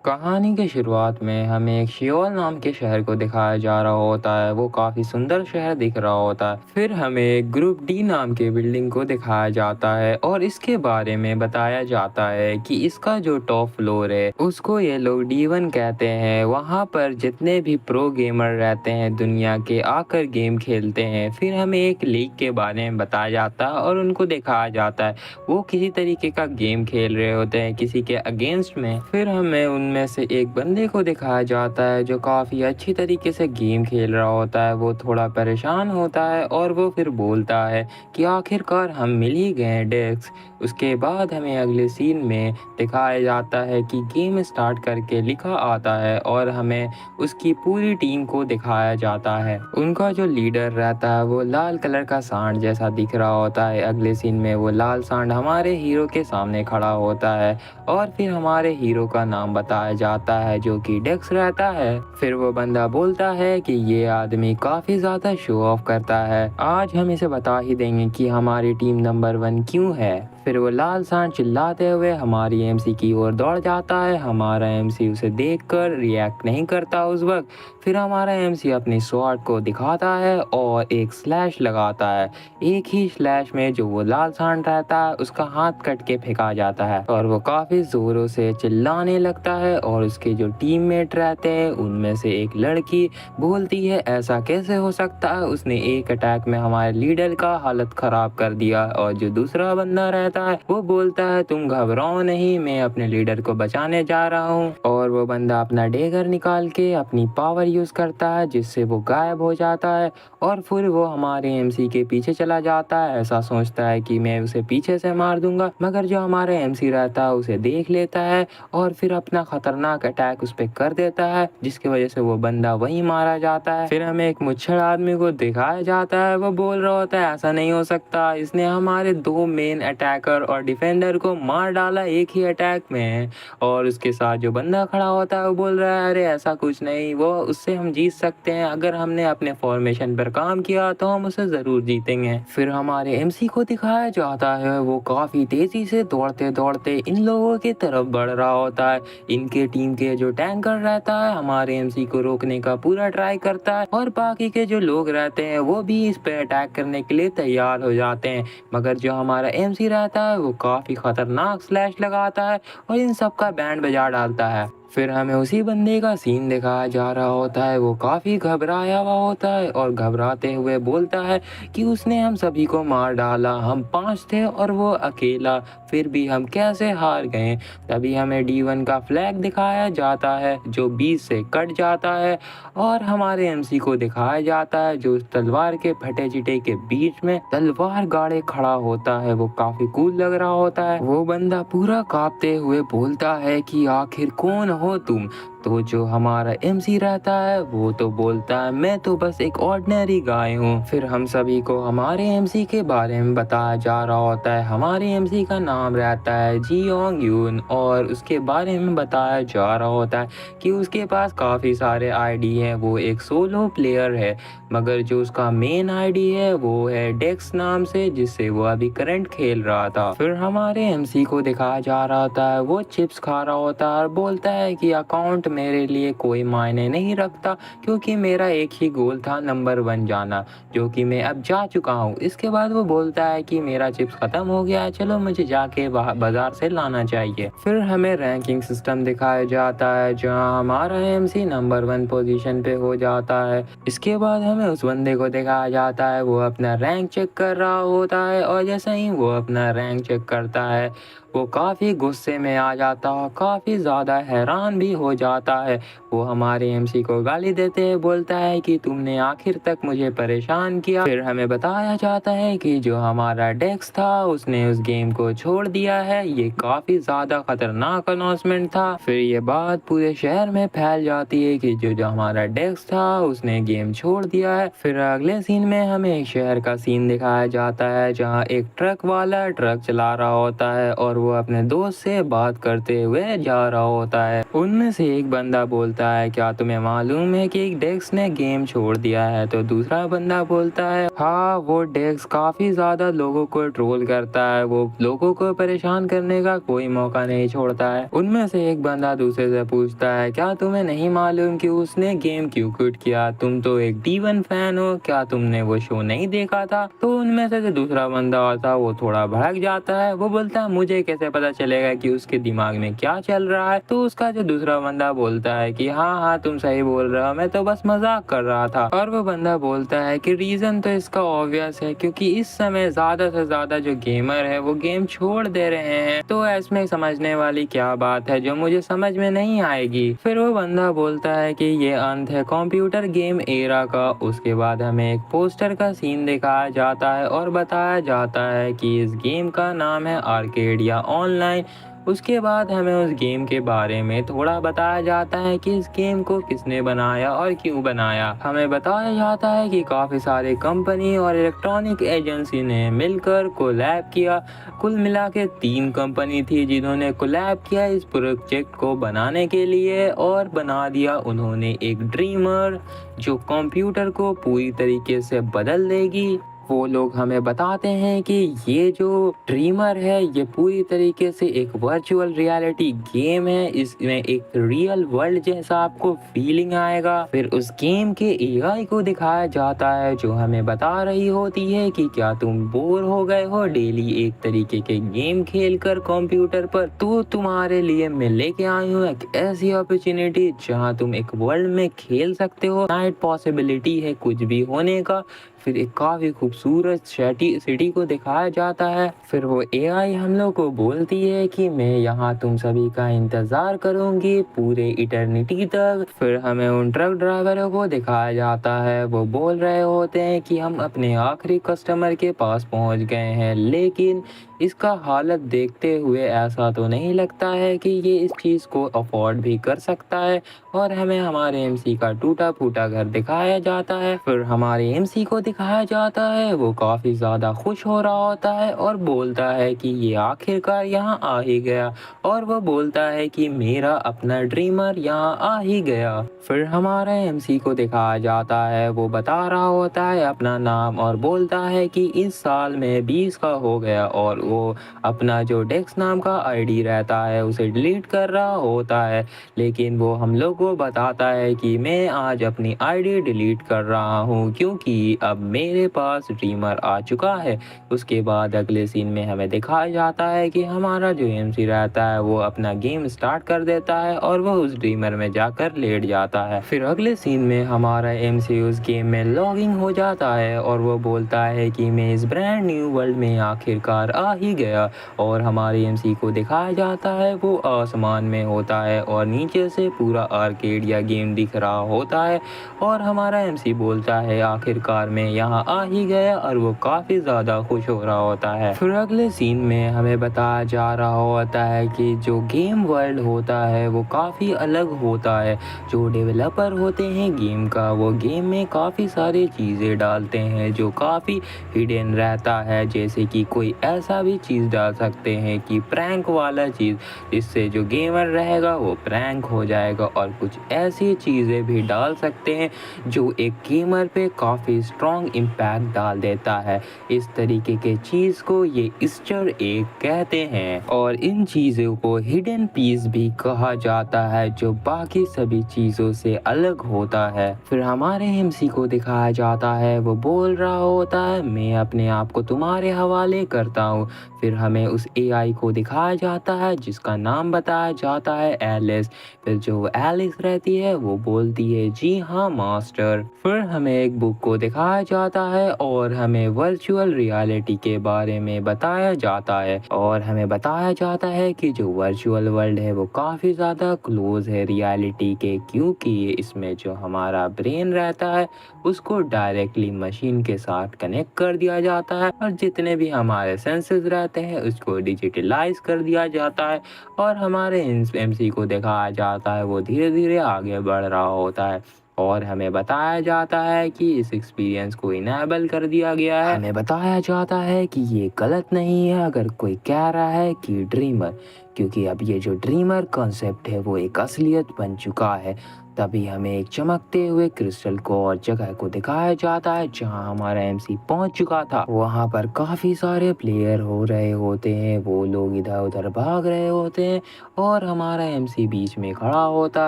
कहानी की शुरुआत में हमें एक शियोल नाम के शहर को दिखाया जा रहा होता है। वो काफ़ी सुंदर शहर दिख रहा होता है। फिर हमें एक ग्रुप डी नाम के बिल्डिंग को दिखाया जाता है और इसके बारे में बताया जाता है कि इसका जो टॉप फ्लोर है उसको ये लोग D1 कहते हैं। वहाँ पर जितने भी प्रो गेमर रहते हैं दुनिया के आकर गेम खेलते हैं। फिर हमें एक लीग के बारे में बताया जाता है और उनको दिखाया जाता है वो किसी तरीके का गेम खेल रहे होते हैं किसी के अगेंस्ट में। फिर हमें उनमें से एक बंदे को दिखाया जाता है जो काफ़ी अच्छी तरीके से गेम खेल रहा होता है। वो थोड़ा परेशान होता है और वो फिर बोलता है कि आखिरकार हम मिल ही गए डेस्क। उसके बाद हमें अगले सीन में दिखाया जाता है कि गेम स्टार्ट करके लिखा आता है और हमें उसकी पूरी टीम को दिखाया जाता है। उनका जो लीडर रहता है वो लाल कलर का सांड जैसा दिख रहा होता है। अगले सीन में वो लाल सांड हमारे हीरो के सामने खड़ा होता है और फिर हमारे हीरो का नाम बताया जाता है जो कि डेक्स रहता है। फिर वो बंदा बोलता है कि ये आदमी काफ़ी ज़्यादा शो ऑफ करता है। आज हम इसे बता ही देंगे कि हमारी टीम नंबर 1 क्यों है। फिर वो लाल सांड चिल्लाते हुए हमारी एमसी की ओर दौड़ जाता है। हमारा एमसी उसे देखकर रिएक्ट नहीं करता उस वक्त। फिर हमारा एमसी अपनी स्वॉर्ड को दिखाता है और एक स्लैश लगाता है। एक ही स्लैश में जो वो लाल सांड रहता है उसका हाथ कट के फेंका जाता है और वो काफ़ी ज़ोरों से चिल्लाने लगता है। और उसके जो टीममेट रहते हैं उनमें से एक लड़की बोलती है ऐसा कैसे हो सकता है, उसने एक अटैक में हमारे लीडर का हालत ख़राब कर दिया। और जो दूसरा बंदा रहता है वो बोलता है तुम घबराओ नहीं, मैं अपने लीडर को बचाने जा रहा हूँ। और वो बंदा अपना डेगर निकाल के अपनी पावर यूज़ करता है जिससे वो गायब हो जाता है। और फिर वो हमारे एमसी के पीछे चला जाता है। ऐसा सोचता है कि मैं उसे पीछे से मार दूंगा, मगर जो हमारा एमसी रहता है उसे देख लेता है और फिर अपना खतरनाक अटैक उस पर कर देता है जिसकी वजह से वो बंदा वहीं मारा जाता है। फिर हमें एक मुच्छर आदमी को दिखाया जाता है। वो बोल रहा होता है ऐसा नहीं हो सकता, इसने हमारे 2 मेन अटैकर और डिफेंडर को मार डाला एक ही अटैक में। और उसके साथ जो बंदा खड़ा होता है वो बोल रहा है अरे ऐसा कुछ नहीं, वो उससे हम जीत सकते हैं, अगर हमने अपने फॉर्मेशन पर काम किया तो हम उसे ज़रूर जीतेंगे। फिर हमारे एमसी को दिखाया जाता है वो काफ़ी तेज़ी से दौड़ते दौड़ते इन लोगों की तरफ बढ़ रहा होता है। इनके टीम के जो टैंकर रहता है हमारे एमसी को रोकने का पूरा ट्राई करता है और बाकी के जो लोग रहते हैं वो भी इस पे अटैक करने के लिए तैयार हो जाते हैं। मगर जो हमारा एमसी रहता है वो काफ़ी खतरनाक स्लैश लगाता है और इन सब का बैंड बजा डालता है। फिर हमें उसी बंदे का सीन दिखाया जा रहा होता है। वो काफ़ी घबराया हुआ होता है और घबराते हुए बोलता है कि उसने हम सभी को मार डाला, हम 5 थे और वो अकेला, फिर भी हम कैसे हार गए। तभी हमें D1 का फ्लैग दिखाया जाता है जो बीच से कट जाता है और हमारे एमसी को दिखाया जाता है जो उस तलवार के फटे चिटे के बीच में तलवार गाड़े खड़ा होता है। वो काफ़ी कूल लग रहा होता है। वो बंदा पूरा कांपते हुए बोलता है कि आखिर कौन हो तुम। तो जो हमारा एमसी रहता है वो तो बोलता है मैं तो बस एक ऑर्डिनरी गाय हूँ। फिर हम सभी को हमारे एमसी के बारे में बताया जा रहा होता है। हमारे एमसी का नाम रहता है जियोंग यून और उसके बारे में बताया जा रहा होता है कि उसके पास काफ़ी सारे आईडी हैं। वो एक सोलो प्लेयर है, मगर जो उसका मेन आईडी है वो है डेक्स नाम से जिससे वो अभी करंट खेल रहा था। फिर हमारे एमसी को दिखाया जा रहा होता है वो चिप्स खा रहा होता है और बोलता है कि अकाउंट मेरे लिए कोई मायने नहीं रखता क्योंकि मेरा एक ही गोल था नंबर 1 जाना, जो कि मैं अब जा चुका हूँ। इसके बाद वो बोलता है कि मेरा चिप्स खत्म हो गया है, चलो मुझे जाके बाजार से लाना चाहिए। फिर हमें रैंकिंग सिस्टम दिखाया जाता है जहाँ हमारा एमसी नंबर 1 पोजीशन पे हो जाता है। इसके बाद हमें उस बंदे को दिखाया जाता है वो अपना रैंक चेक कर रहा होता है और जैसे ही वो अपना रैंक चेक करता है वो काफ़ी गुस्से में आ जाता है, काफ़ी ज़्यादा हैरान भी हो जाता है। वो हमारे एमसी को गाली देते हुए बोलता है कि तुमने आखिर तक मुझे परेशान किया। फिर हमें बताया जाता है कि जो हमारा डेक्स था उसने उस गेम को छोड़ दिया है। ये काफ़ी ज़्यादा खतरनाक अनाउंसमेंट था। फिर ये बात पूरे शहर में फैल जाती है कि जो हमारा डेक्स था उसने गेम छोड़ दिया है। फिर अगले सीन में हमें एक शहर का सीन दिखाया जाता है जहाँ एक ट्रक वाला ट्रक चला रहा होता है और वो अपने दोस्त से बात करते हुए जा रहा होता है। उनमें से एक बंदा बोलता है, क्या तुम्हें मालूम है कि एक डेक्स ने गेम छोड़ दिया है? तो दूसरा बंदा बोलता है, हाँ, वो डेक्स काफ़ी ज़्यादा लोगों को ट्रोल करता है, वो लोगों को परेशान करने का कोई मौका नहीं छोड़ता है। उनमें से एक बंदा दूसरे से पूछता है, क्या तुम्हें नहीं मालूम कि उसने गेम क्यों क्विट किया? तुम तो एक D1 फैन हो, क्या तुमने वो शो नहीं देखा था? तो उनमें से जो दूसरा बंदा होता है वो थोड़ा भड़क जाता है। वो बोलता है, मुझे कैसे पता चलेगा कि उसके दिमाग में क्या चल रहा है? तो उसका जो दूसरा बंदा बोलता है कि हाँ हाँ, तुम सही बोल रहे हो, मैं तो बस मजाक कर रहा था। और वो बंदा बोलता है कि रीजन तो इसका ऑब्वियस है, क्योंकि इस समय ज्यादा से ज्यादा जो गेमर है वो गेम छोड़ दे रहे हैं, तो इसमें समझने वाली क्या बात है जो मुझे समझ में नहीं आएगी। फिर वो बंदा बोलता है कि ये अंत है कंप्यूटर गेम एरा का। उसके बाद हमें एक पोस्टर का सीन दिखाया जाता है और बताया जाता है कि इस गेम का नाम है आर्केडिया ऑनलाइन। उसके बाद हमें उस गेम के बारे में थोड़ा बताया जाता है कि इस गेम को किसने बनाया और क्यों बनाया। हमें बताया जाता है कि काफ़ी सारे कंपनी और इलेक्ट्रॉनिक एजेंसी ने मिलकर कोलैब किया। कुल मिला के 3 कंपनी थी जिन्होंने कोलैब किया इस प्रोजेक्ट को बनाने के लिए, और बना दिया उन्होंने एक ड्रीमर जो कंप्यूटर को पूरी तरीके से बदल देगी। वो लोग हमें बताते हैं कि ये जो ड्रीमर है ये पूरी तरीके से एक वर्चुअल रियलिटी गेम है। इसमें एक रियल वर्ल्ड जैसा आपको फीलिंग आएगा। फिर उस गेम के एआई को दिखाया जाता है जो हमें बता रही होती है कि क्या तुम बोर हो गए हो डेली एक तरीके के गेम खेल कर कंप्यूटर पर, तो तुम्हारे लिए मैं लेके आई हूँ एक ऐसी अपॉर्चुनिटी जहाँ तुम एक वर्ल्ड में खेल सकते हो। नाइट पॉसिबिलिटी है कुछ भी होने का। फिर एक काफ़ी खूबसूरत सिटी को दिखाया जाता है। फिर वो एआई हम लोग को बोलती है कि मैं यहाँ तुम सभी का इंतज़ार करूँगी पूरे इटर्निटी तक। फिर हमें उन ट्रक ड्राइवरों को दिखाया जाता है, वो बोल रहे होते हैं कि हम अपने आखिरी कस्टमर के पास पहुँच गए हैं, लेकिन इसका हालत देखते हुए ऐसा तो नहीं लगता है कि ये इस चीज़ को अफोर्ड भी कर सकता है। और हमें हमारे एमसी का टूटा फूटा घर दिखाया जाता है। फिर हमारे एमसी को दिखाया जाता है, वो काफ़ी ज़्यादा खुश हो रहा होता है और बोलता है कि ये आखिरकार यहाँ आ ही गया। और वो बोलता है कि मेरा अपना ड्रीमर यहाँ आ ही गया। फिर हमारे एमसी को दिखाया जाता है, वो बता रहा होता है अपना नाम और बोलता है कि इस साल में 20 का हो गया, और वो अपना जो डेक्स नाम का आईडी रहता है उसे डिलीट कर रहा होता है। लेकिन वो हम लोग को बताता है कि मैं आज अपनी आईडी डिलीट कर रहा हूँ क्योंकि अब मेरे पास ड्रीमर आ चुका है। उसके बाद अगले सीन में हमें दिखाया जाता है कि हमारा जो एमसी रहता है वो अपना गेम स्टार्ट कर देता है और वो उस ड्रीमर में जाकर लेट जाता है। फिर अगले सीन में हमारा एमसी उस गेम में लॉगिंग हो जाता है और वो बोलता है कि मैं इस ब्रांड न्यू वर्ल्ड में आखिरकार आ ही गया। और हमारे एमसी को दिखाया जाता है वो आसमान में होता है और नीचे से पूरा आर्केडिया गेम दिख रहा होता है। और हमारा एमसी बोलता है आखिरकार मैं यहाँ आ ही गया, और वो काफ़ी ज़्यादा खुश हो रहा होता है। फिर अगले सीन में हमें बताया जा रहा होता है कि जो गेम वर्ल्ड होता है वो काफ़ी अलग होता है। जो डेवलपर होते हैं गेम का, वो गेम में काफ़ी सारी चीज़ें डालते हैं जो काफ़ी हिडन रहता है, जैसे कि कोई ऐसा भी चीज़ डाल सकते हैं कि प्रैंक वाला चीज़, जिससे जो गेमर रहेगा वो प्रैंक हो जाएगा। और कुछ ऐसी चीज़ें भी डाल सकते हैं जो एक गेमर पे काफ़ी स्ट्रॉन्ग इम्पैक्ट डाल देता है। इस तरीके के चीज़ को ये ईस्टर एग कहते हैं, और इन चीज़ों को हिडन पीस भी कहा जाता है जो बाकी सभी चीज़ों से अलग होता है। फिर हमारे एमसी को दिखाया जाता है, वो बोल रहा होता है मैं अपने आप को तुम्हारे हवाले करता हूँ। फिर हमें उस एआई को दिखाया जाता है जिसका नाम बताया जाता है एलिस। फिर जो एलिस रहती है वो बोलती है जी हाँ मास्टर। फिर हमें एक बुक को दिखाया जाता है और हमें वर्चुअल रियलिटी के बारे में बताया जाता है, और हमें बताया जाता है कि जो वर्चुअल वर्ल्ड है वो काफ़ी ज़्यादा क्लोज है रियलिटी के, क्योंकि इसमें जो हमारा ब्रेन रहता है उसको डायरेक्टली मशीन के साथ कनेक्ट कर दिया जाता है, और जितने भी हमारे सेंसेस रहते हैं उसको डिजिटलाइज कर दिया जाता है। और हमारे एमसी को दिखाया जाता है वो धीरे धीरे आगे बढ़ रहा होता है। और हमें बताया जाता है कि इस एक्सपीरियंस को इनेबल कर दिया गया है। हमें बताया जाता है कि ये गलत नहीं है अगर कोई कह रहा है कि ड्रीमर, क्योंकि अब ये जो ड्रीमर कॉन्सेप्ट है वो एक असलियत बन चुका है। तभी हमें एक चमकते हुए क्रिस्टल को और जगह को दिखाया जाता है जहां हमारा एमसी पहुंच चुका था। वहां पर काफी सारे प्लेयर हो रहे होते हैं, वो लोग इधर उधर भाग रहे होते हैं और हमारा एमसी बीच में खड़ा होता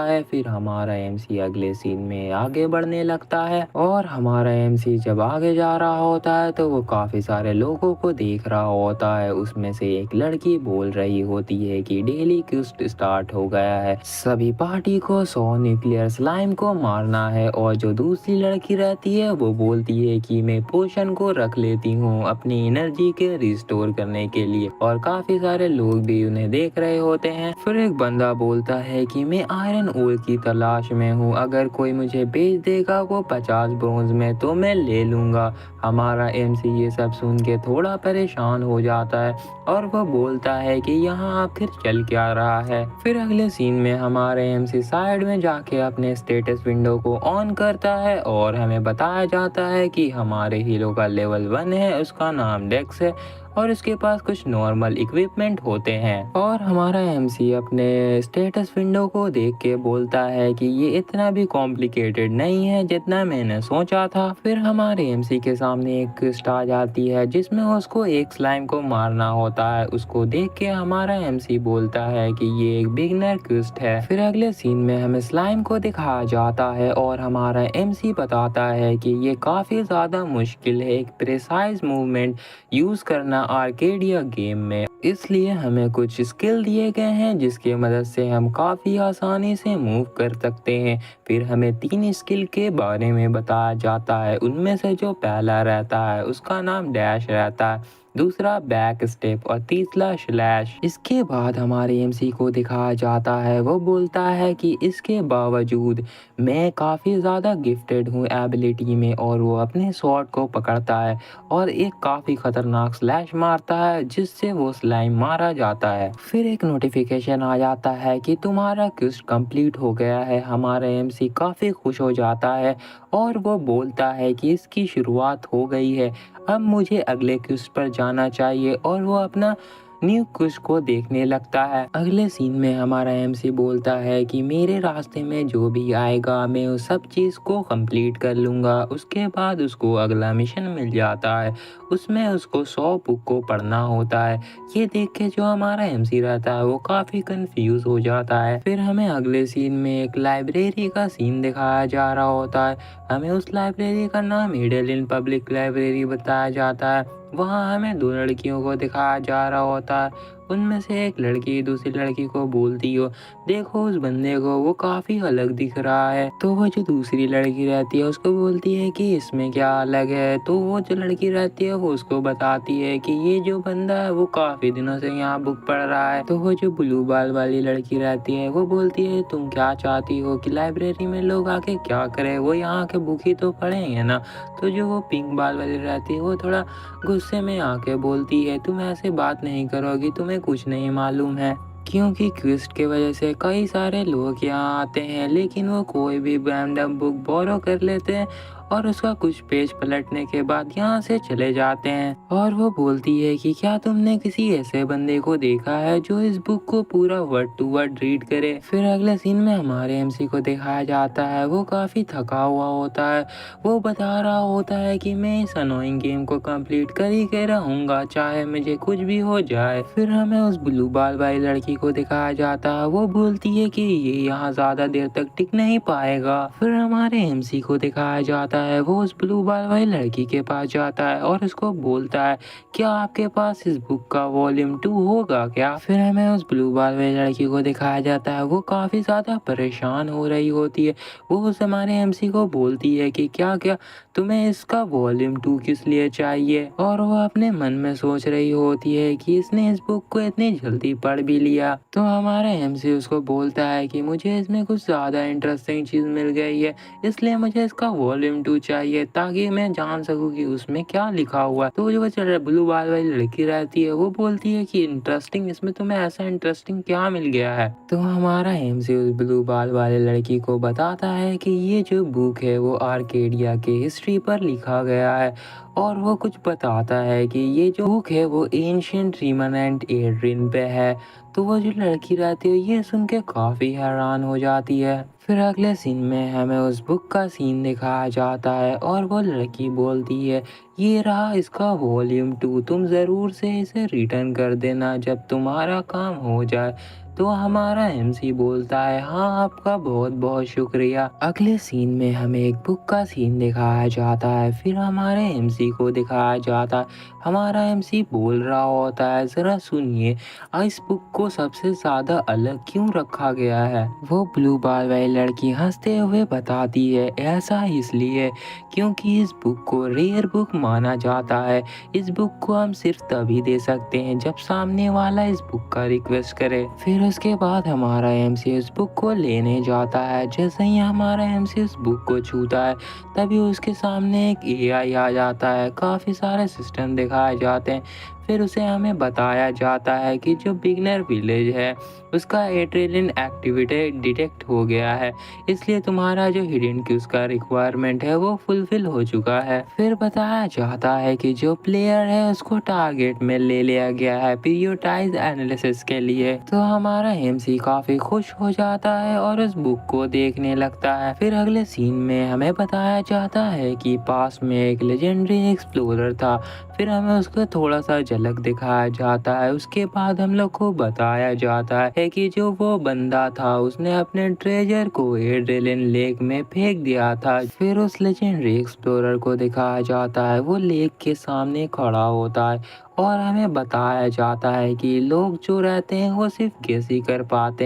है। फिर हमारा एमसी अगले सीन में आगे बढ़ने लगता है और हमारा एमसी जब आगे जा रहा होता है तो वो काफी सारे लोगों को देख रहा होता है। उसमें से एक लड़की बोल रही होती है कि डेली क्वेस्ट स्टार्ट हो गया है, सभी पार्टी को 100 न्यूक्लियर स्लाइम को मारना है। और जो दूसरी लड़की रहती है वो बोलती है कि मैं पोशन को रख लेती हूँ अपनी एनर्जी के रिस्टोर करने के लिए। और काफी सारे लोग भी उन्हें देख रहे होते हैं। फिर एक बंदा बोलता है कि मैं आयरन ओर की तलाश में हूँ, अगर कोई मुझे बेच देगा वो 50 ब्रोंज में तो मैं ले लूंगा। हमारा एमसी ये सब सुन के थोड़ा परेशान हो जाता है और वो बोलता है कि यहाँ आखिर चल क्या रहा है। फिर अगले सीन में हमारे एमसी साइड में जाके अपने स्टेटस विंडो को ऑन करता है और हमें बताया जाता है कि हमारे हीरो का लेवल 1 है, उसका नाम डेक्स है और उसके पास कुछ नॉर्मल इक्विपमेंट होते हैं। और हमारा एमसी अपने स्टेटस विंडो को देख के बोलता है कि ये इतना भी कॉम्प्लिकेटेड नहीं है जितना मैंने सोचा था। फिर हमारे एमसी के सामने एक क्वेस्ट आ जाती है जिसमें उसको एक स्लाइम को मारना होता है। उसको देख के हमारा एमसी बोलता है कि ये एक बिगनर क्वेस्ट है। फिर अगले सीन में हमें स्लाइम को दिखाया जाता है और हमारा एमसी बताता है कि ये काफी ज्यादा मुश्किल है एक प्रिसाइज मूवमेंट यूज करना आर्केडिया गेम में, इसलिए हमें कुछ स्किल दिए गए हैं जिसकी मदद से हम काफ़ी आसानी से मूव कर सकते हैं। फिर हमें 3 स्किल के बारे में बताया जाता है, उनमें से जो पहला रहता है उसका नाम डैश रहता है, दूसरा बैक स्टेप और तीसरा स्लैश। इसके बाद हमारे एमसी को दिखाया जाता है, वो बोलता है कि इसके बावजूद मैं काफ़ी ज़्यादा गिफ्टेड हूँ एबिलिटी में। और वो अपने स्वॉर्ड को पकड़ता है और एक काफी खतरनाक स्लैश मारता है जिससे वो स्लाइम मारा जाता है। फिर एक नोटिफिकेशन आ जाता है कि तुम्हारा क्वेस्ट कंप्लीट हो गया है। हमारा एमसी काफी खुश हो जाता है और वो बोलता है कि इसकी शुरुआत हो गई है, अब मुझे अगले क्वेस्ट पर जाना चाहिए और वो अपना न्यू क्वेस्ट को देखने लगता है। अगले सीन में हमारा एमसी बोलता है कि मेरे रास्ते में जो भी आएगा मैं उस सब चीज़ को कंप्लीट कर लूँगा। उसके बाद उसको अगला मिशन मिल जाता है, उसमें उसको 100 बुक को पढ़ना होता है। ये देख के जो हमारा एमसी रहता है वो काफ़ी कंफ्यूज हो जाता है। फिर हमें अगले सीन में एक लाइब्रेरी का सीन दिखाया जा रहा होता है। हमें उस लाइब्रेरी का नाम हिडेन पब्लिक लाइब्रेरी बताया जाता है। वहाँ हमें 2 लड़कियों को दिखाया जा रहा होता है। उनमें से एक लड़की दूसरी लड़की को बोलती हो, देखो उस बंदे को, वो काफ़ी अलग दिख रहा है। तो वो जो दूसरी लड़की रहती है उसको बोलती है कि इसमें क्या अलग है। तो वो जो लड़की रहती है वो उसको बताती है कि ये जो बंदा है वो काफ़ी दिनों से यहाँ बुक पढ़ रहा है। तो वो जो ब्लू बाल वाली लड़की रहती है वो बोलती है, तुम क्या चाहती हो कि लाइब्रेरी में लोग आके क्या करें, वो यहाँ के बुक ही तो पढ़ेंगे ना। तो जो वो पिंक बाल वाली रहती है वो थोड़ा गुस्से में आके बोलती है, तुम ऐसे बात नहीं करोगी, तुम्हें कुछ नहीं मालूम है। क्योंकि क्विस्ट के वजह से कई सारे लोग यहाँ आते हैं लेकिन वो कोई भी रैंडम बुक बोरो कर लेते हैं और उसका कुछ पेज पलटने के बाद यहाँ से चले जाते हैं। और वो बोलती है कि क्या तुमने किसी ऐसे बंदे को देखा है जो इस बुक को पूरा वर्ड टू वर्ड रीड करे। फिर अगले सीन में हमारे एमसी को दिखाया जाता है, वो काफ़ी थका हुआ होता है। वो बता रहा होता है कि मैं इस अनोइंग गेम को कंप्लीट कर ही के रहूँगा चाहे मुझे कुछ भी हो जाए। फिर हमें उस ब्लू बाल वाली लड़की को दिखाया जाता है, वो बोलती है कि ये यहाँ ज़्यादा देर तक टिक नहीं पाएगा। फिर हमारे एमसी को दिखाया जाता है, वो उस ब्लू बाल वाली लड़की के पास जाता है और उसको बोलता है, क्या आपके पास इस बुक का वॉल्यूम 2 होगा क्या। फिर हमें उस ब्लू बाल वाली लड़की को दिखाया जाता है, वो काफ़ी ज़्यादा परेशान हो रही होती है। वो उस हमारे एमसी को बोलती है कि क्या क्या तुम्हें इसका वॉल्यूम 2 किस लिए चाहिए। और वो अपने मन में सोच रही होती है कि इसने इस बुक को इतनी जल्दी पढ़ भी लिया। तो हमारा एमसी उसको बोलता है कि मुझे इसमें कुछ ज़्यादा इंटरेस्टिंग चीज़ मिल गई है, इसलिए मुझे इसका वॉल्यूम 2 चाहिए ताकि मैं जान सकूँ कि उसमें क्या लिखा हुआ है। तो जो वो चल ब्लू बाल वाली लड़की रहती है वो बोलती है कि इंटरेस्टिंग, इसमें तुम्हें ऐसा इंटरेस्टिंग क्या मिल गया है? तो हमारा एमसी उस ब्लू बाल वाले लड़की को बताता है कि ये जो बुक है वो आर्केडिया के हिस्ट्री पर लिखा गया है और वो कुछ बताता है कि ये जो बुक है वो एंशिएंट रिमनेंट एड्रिन पे है। तो वो जो लड़की रहती है ये सुन के काफ़ी हैरान हो जाती है। फिर अगले सीन में हमें उस बुक का सीन दिखाया जाता है और वो लड़की बोलती है, ये रहा इसका वॉल्यूम 2, तुम ज़रूर से इसे रिटर्न कर देना जब तुम्हारा काम हो जाए। तो हमारा एमसी बोलता है, हाँ आपका बहुत बहुत शुक्रिया। अगले सीन में हमें एक बुक का सीन दिखाया जाता है। फिर हमारे एमसी को दिखाया जाता है, हमारा एमसी बोल रहा होता है, ज़रा सुनिए इस बुक को सबसे ज़्यादा अलग क्यों रखा गया है? वो ब्लू बाल वाली लड़की हंसते हुए बताती है, ऐसा इसलिए क्योंकि इस बुक को रेयर बुक माना जाता है। इस बुक को हम सिर्फ तभी दे सकते हैं जब सामने वाला इस बुक का रिक्वेस्ट करे। फिर उसके बाद हमारा एमसी उस बुक को लेने जाता है। जैसे ही हमारा एमसी उस बुक को छूता है तभी उसके सामने एक एआई आ जाता है। काफ़ी सारे सिस्टम दिखाए जाते हैं। फिर उसे हमें बताया जाता है कि जो बिगनर विलेज है उसका एड्रेनलिन एक्टिविटी डिटेक्ट हो गया है, इसलिए तुम्हारा जो हिडन क्यूज का रिक्वायरमेंट है वो फुलफिल हो चुका है। फिर बताया जाता है कि जो प्लेयर है उसको टारगेट में ले लिया गया है पीरियोडाइज एनालिसिस के लिए। तो हमारा एमसी काफी खुश हो जाता है और उस बुक को देखने लगता है। फिर अगले सीन में हमें बताया जाता है कि पास में एक लेजेंडरी एक्सप्लोरर था। फिर हमें उसका थोड़ा सा झलक दिखाया जाता है। उसके बाद हम लोग को बताया जाता है कि जो वो बंदा था उसने अपने ट्रेजर को एड्रेलिन लेक में फेंक दिया था। फिर उस लेजेंडरी एक्सप्लोरर को दिखाया जाता है, वो लेक के सामने खड़ा होता है और हमें बताया जाता है कि लोग जो रहते हैं वो सिर्फ गेस ही कर पाते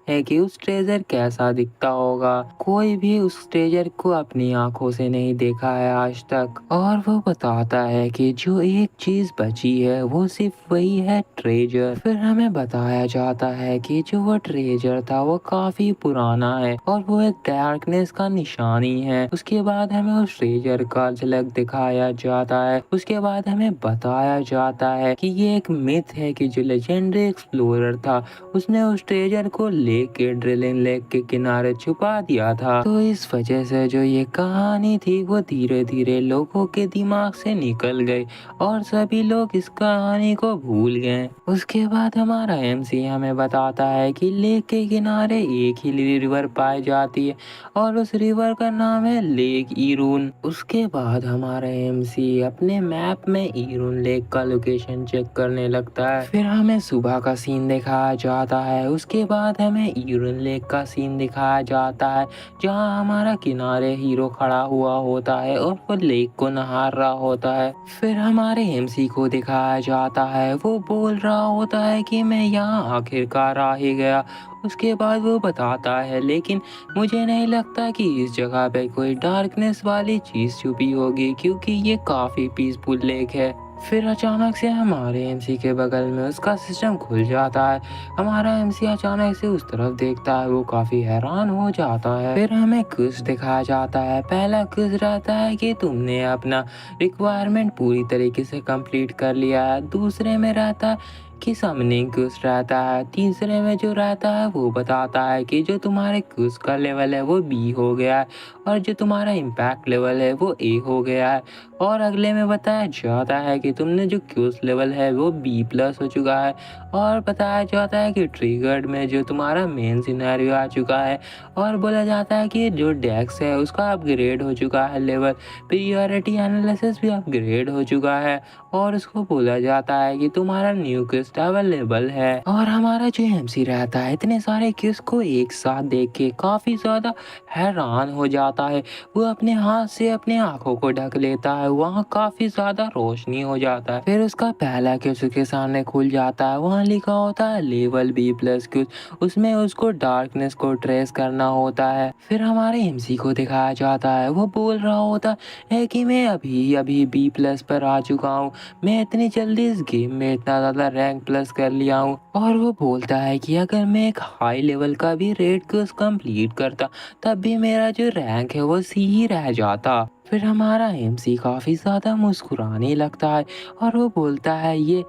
हैं कि उस ट्रेजर कैसा दिखता होगा। कोई भी उस ट्रेजर को अपनी आंखों से नहीं देखा है आज तक। और वो बताता है कि जो एक चीज बची है वो सिर्फ वही है ट्रेजर। फिर हमें बताया जाता है कि जो वो ट्रेजर था वो काफी पुराना है और वो एक डार्कनेस का निशानी है। उसके बाद हमें उस ट्रेजर का झलक दिखाया जाता है। उसके बाद हमें बताया जाता है कि ये एक मिथ है कि जो लेजेंडरी एक्सप्लोरर था उसने उस ट्रेजर को लेक के ड्रिलिंग लेक के किनारे छुपा दिया था। तो इस वजह से जो ये कहानी थी वो धीरे धीरे लोगों के दिमाग से निकल गई और सभी लोग इस कहानी को भूल गए। उसके बाद हमारा एमसी हमें बताता है कि लेक के किनारे एक ही रिवर पाई जाती है और उस रिवर का नाम है लेक ईरून। उसके बाद हमारा एमसी अपने मैप में ईरून लेक का लोकेशन चेक करने लगता है। फिर हमें सुबह का सीन दिखाया जाता है। उसके बाद हमें ईरून लेक का सीन दिखाया जाता है जहां हमारा किनारे हीरो खड़ा हुआ होता है और वो लेक को नहा रहा होता है। फिर हमारे एमसी को दिखाया जाता है, वो बोल रहा होता है कि मैं यहाँ आखिरकार आ ही गया। उसके बाद वो बताता है, लेकिन मुझे नहीं लगता कि इस जगह पे कोई डार्कनेस वाली चीज़ छुपी होगी क्योंकि ये काफ़ी पीसफुल लेक है। फिर अचानक से हमारे एमसी के बगल में उसका सिस्टम खुल जाता है। हमारा एमसी अचानक से उस तरफ देखता है, वो काफ़ी हैरान हो जाता है। फिर हमें क्विज दिखाया जाता है। पहला क्विज रहता है कि तुमने अपना रिक्वायरमेंट पूरी तरीके से कंप्लीट कर लिया है। दूसरे में रहता है कि समनिंग क्विज रहता है। तीसरे में जो रहता है वो बताता है कि जो तुम्हारे क्विज का लेवल है वो बी हो गया है और जो तुम्हारा इम्पैक्ट लेवल है वो ए हो गया है। और अगले में बताया जाता है कि तुमने जो क्यूज लेवल है वो बी प्लस हो चुका है। और बताया जाता है कि ट्रिगर्ड में जो तुम्हारा मेन सिनेरियो आ चुका है और बोला जाता है कि जो डेक्स है उसका अपग्रेड हो चुका है लेवल। प्रियोरिटी एनालिसिस भी अपग्रेड हो चुका है और उसको बोला जाता है कि तुम्हारा न्यू क्विस्ट अवेलेबल है। और हमारा जो एमसी रहता है इतने सारे क्विज को एक साथ देख के काफी ज्यादा हैरान हो जाता है। वो अपने हाथ से अपने आंखों को ढक लेता है, वहाँ काफी ज्यादा रोशनी हो जाता है। फिर उसका पहला क्विज उसके सामने खुल जाता है, वहाँ लिखा होता है लेवल बी प्लस क्विज। उसमें उसको डार्कनेस को ट्रेस करना होता है। फिर हमारे एमसी को दिखाया जाता है, वो बोल रहा होता है कि मैं अभी अभी बी प्लस पर आ चुका हूँ। मैं इतनी जल्दी इस गेम में इतना ज़्यादा रैंक प्लस कर लिया हूँ। और वो बोलता है कि अगर मैं एक हाई लेवल का भी रेड क्विज कंप्लीट करता तब भी मेरा जो रैंक है वो सी ही रह जाता। फिर हमारा एमसी काफ़ी ज़्यादा मुस्कुराने लगता है और वो बोलता है ये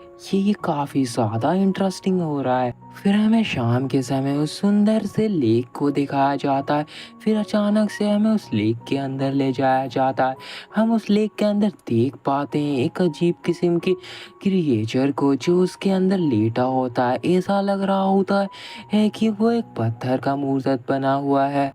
काफ़ी ज़्यादा इंटरेस्टिंग हो रहा है। फिर हमें शाम के समय उस सुंदर से लेक को दिखाया जाता है। फिर अचानक से हमें उस लेक के अंदर ले जाया जाता है। हम उस लेक के अंदर देख पाते हैं एक अजीब किस्म के क्रिएचर को जो उसके अंदर लेटा होता है। ऐसा लग रहा होता है कि वो एक पत्थर का मूर्त बना हुआ है।